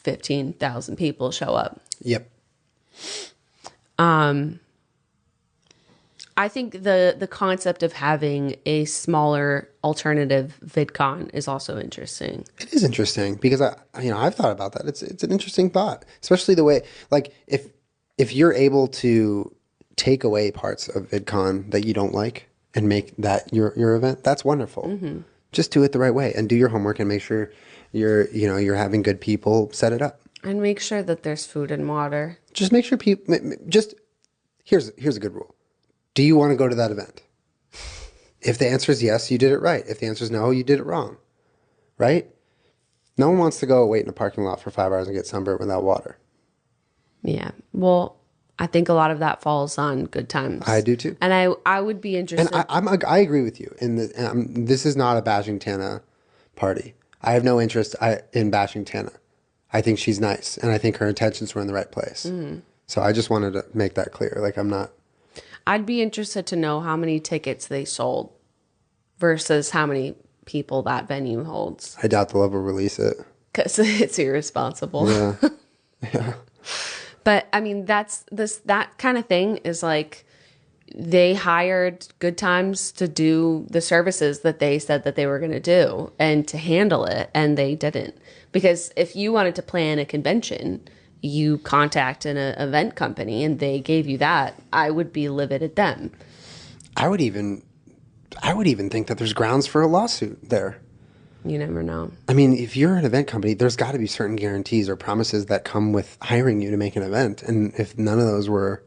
15,000 people show up. Yep. I think the concept of having a smaller alternative VidCon is also interesting. It is interesting because I've thought about that. It's an interesting thought, especially the way, like, if you're able to take away parts of VidCon that you don't like and make that your event, that's wonderful. Mm-hmm. Just do it the right way and do your homework and make sure you're having good people set it up. And make sure that there's food and water. Just make sure people, here's a good rule. Do you want to go to that event? If the answer is yes, you did it right. If the answer is no, you did it wrong. Right? No one wants to go wait in a parking lot for 5 hours and get sunburned without water. Yeah. Well, I think a lot of that falls on Good Times. I do too. And I would be interested. And I agree with you. This is not a bashing Tana party. I have no interest in bashing Tana. I think she's nice, and I think her intentions were in the right place. Mm. So I just wanted to make that clear. Like, I'm not... I'd be interested to know how many tickets they sold versus how many people that venue holds. I doubt they'll ever release it. Because it's irresponsible. Yeah. Yeah. But, I mean, that kind of thing is like they hired Good Times to do the services that they said that they were going to do and to handle it, and they didn't. Because if you wanted to plan a convention, you contact an event company and they gave you that, I would be livid at them. I would even think that there's grounds for a lawsuit there. You never know. I mean, if you're an event company, there's got to be certain guarantees or promises that come with hiring you to make an event. And if none of those were...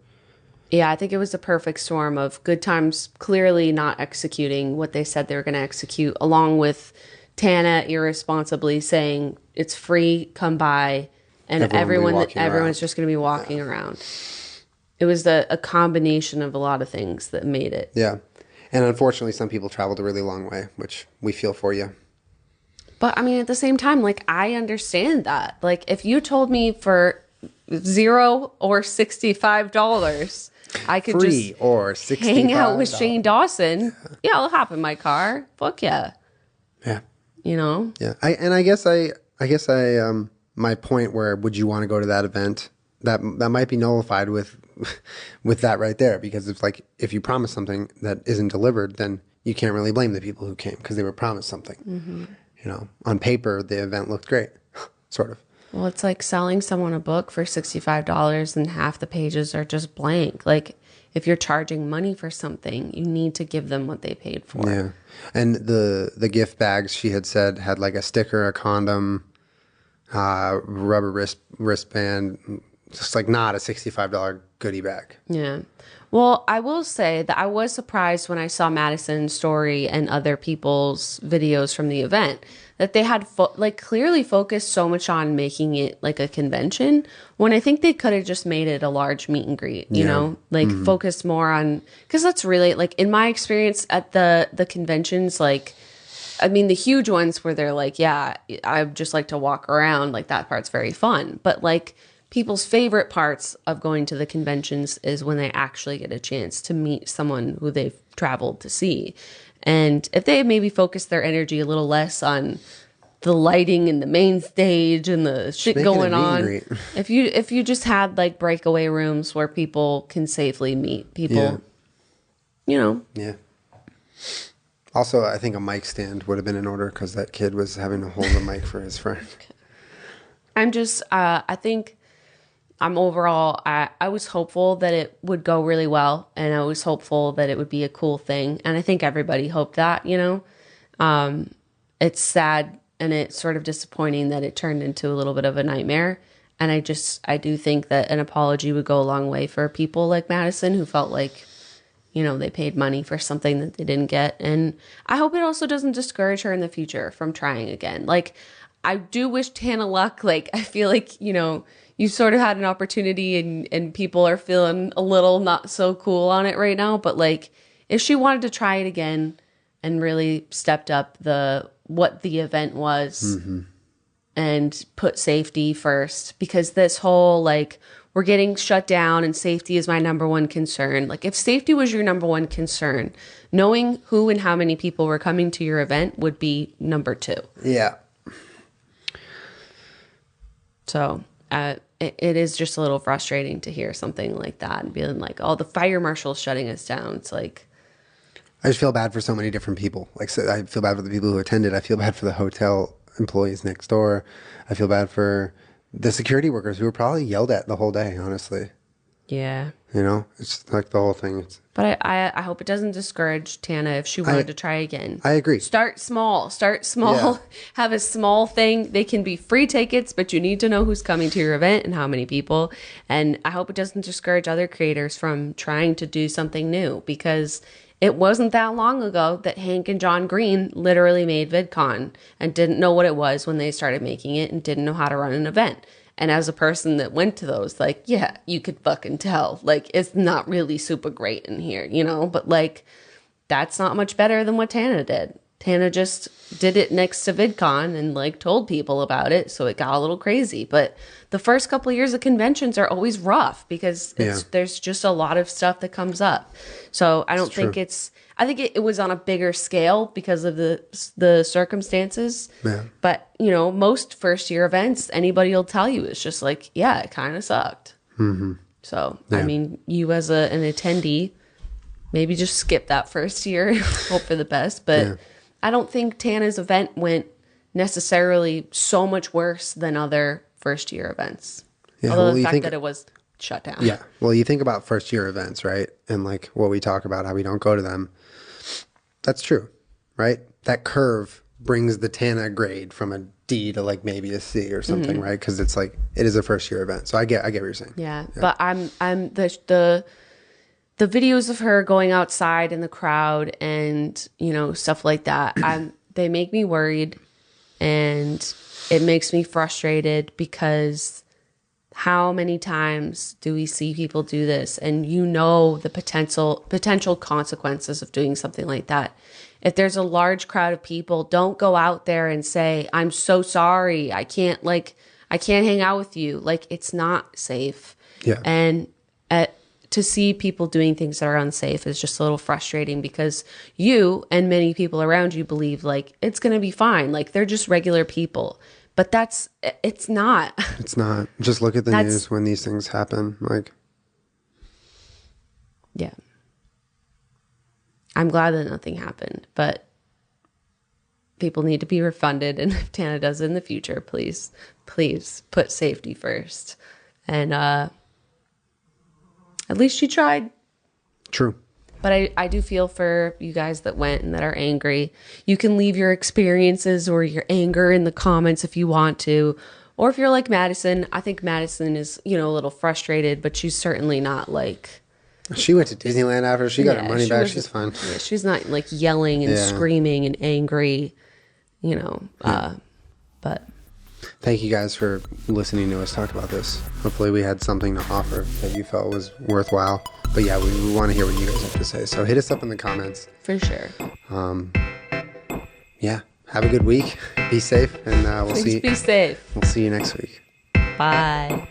Yeah, I think it was a perfect storm of Good Times clearly not executing what they said they were going to execute, along with Tana irresponsibly saying, it's free, come by, and everyone's just going to be walking around. It was a combination of a lot of things that made it. Yeah. And unfortunately, some people traveled a really long way, which we feel for you. But I mean, at the same time, like, I understand that. Like, if you told me for $0 or $65, I could free just or $65. Hang out with Shane Dawson. Yeah, I'll hop in my car. Fuck yeah. Yeah. You know? Yeah. I guess my point where would you want to go to that event, that might be nullified with that right there, because it's like, if you promise something that isn't delivered, then you can't really blame the people who came because they were promised something. Mm-hmm. On paper, the event looked great, sort of. Well, it's like selling someone a book for $65 and half the pages are just blank. Like, if you're charging money for something, you need to give them what they paid for. Yeah. And the gift bags, she had said, had like a sticker, a condom, rubber wristband, just like not a $65 goodie bag. Yeah. Well, I will say that I was surprised when I saw Madison's story and other people's videos from the event that they had clearly focused so much on making it like a convention, when I think they could have just made it a large meet and greet, you know, like focused more on, because that's really, like, in my experience at the conventions, like, I mean, the huge ones where they're like, yeah, I just like to walk around, like, that part's very fun. But like, people's favorite parts of going to the conventions is when they actually get a chance to meet someone who they've traveled to see. And if they maybe focus their energy a little less on the lighting and the main stage and the shit going on, if you just had like breakaway rooms where people can safely meet people, you know. Yeah. Also, I think a mic stand would have been in order because that kid was having to hold the mic for his friend. I'm just, I think I'm overall, I was hopeful that it would go really well, and I was hopeful that it would be a cool thing. And I think everybody hoped that, you know. It's sad and it's sort of disappointing that it turned into a little bit of a nightmare. And I do think that an apology would go a long way for people like Madison who felt like, you know, they paid money for something that they didn't get. And I hope it also doesn't discourage her in the future from trying again. Like, I do wish Tana luck. Like, I feel like, you sort of had an opportunity and people are feeling a little not so cool on it right now. But like, if she wanted to try it again and really stepped up what the event was and put safety first, because this whole like, we're getting shut down and safety is my number one concern. Like, if safety was your number one concern, knowing who and how many people were coming to your event would be number 2. Yeah. So it is just a little frustrating to hear something like that and being like, oh, the fire marshal's shutting us down. It's like, I just feel bad for so many different people. Like, so I feel bad for the people who attended. I feel bad for the hotel employees next door. I feel bad for the security workers who were probably yelled at the whole day, honestly. yeah. It's like the whole thing. But I hope it doesn't discourage Tana if she wanted to try again. I agree. Start small. Yeah. Have a small thing. They can be free tickets, but you need to know who's coming to your event and how many people. And I hope it doesn't discourage other creators from trying to do something new, because it wasn't that long ago that Hank and John Green literally made VidCon and didn't know what it was when they started making it and didn't know how to run an event. And as a person that went to those, like, yeah, you could fucking tell. Like, it's not really super great in here, But, like, that's not much better than what Tana did. Tana just did it next to VidCon and, like, told people about it, so it got a little crazy. But the first couple of years of conventions are always rough because there's just a lot of stuff that comes up. So I don't think I think it was on a bigger scale because of the circumstances. Yeah. But, most first year events, anybody will tell you, it's just like, yeah, it kind of sucked. Mm-hmm. So, I mean, you as an attendee, maybe just skip that first year, hope for the best. But I don't think Tana's event went necessarily so much worse than other first year events. Yeah, although the fact that it was shut down. Yeah. Well, you think about first year events, right? And like what we talk about, how we don't go to them. That's true, right? That curve brings the Tana grade from a D to like maybe a C or something, right? Because it's like, it is a first year event. So I get what you're saying. Yeah. But I'm the videos of her going outside in the crowd and, stuff like that, they make me worried, and it makes me frustrated because how many times do we see people do this? And the potential consequences of doing something like that. If there's a large crowd of people, don't go out there and say, I'm so sorry, I can't hang out with you. Like, it's not safe. Yeah. And to see people doing things that are unsafe is just a little frustrating because you and many people around you believe like it's going to be fine. Like, they're just regular people. But it's not. It's not. Just look at the news when these things happen. Like, yeah. I'm glad that nothing happened, but people need to be refunded. And if Tana does it in the future, please put safety first. And at least she tried. True. But I do feel for you guys that went and that are angry. You can leave your experiences or your anger in the comments if you want to. Or if you're like Madison, I think Madison is, a little frustrated, but she's certainly not like... She went to Disneyland after. She got her money back. She's fine. Yeah, she's not like yelling and screaming and angry, but... Thank you guys for listening to us talk about this. Hopefully we had something to offer that you felt was worthwhile. But yeah, we want to hear what you guys have to say. So hit us up in the comments. For sure. Yeah. Have a good week. Be safe. And we'll see. Be safe. We'll see you next week. Bye.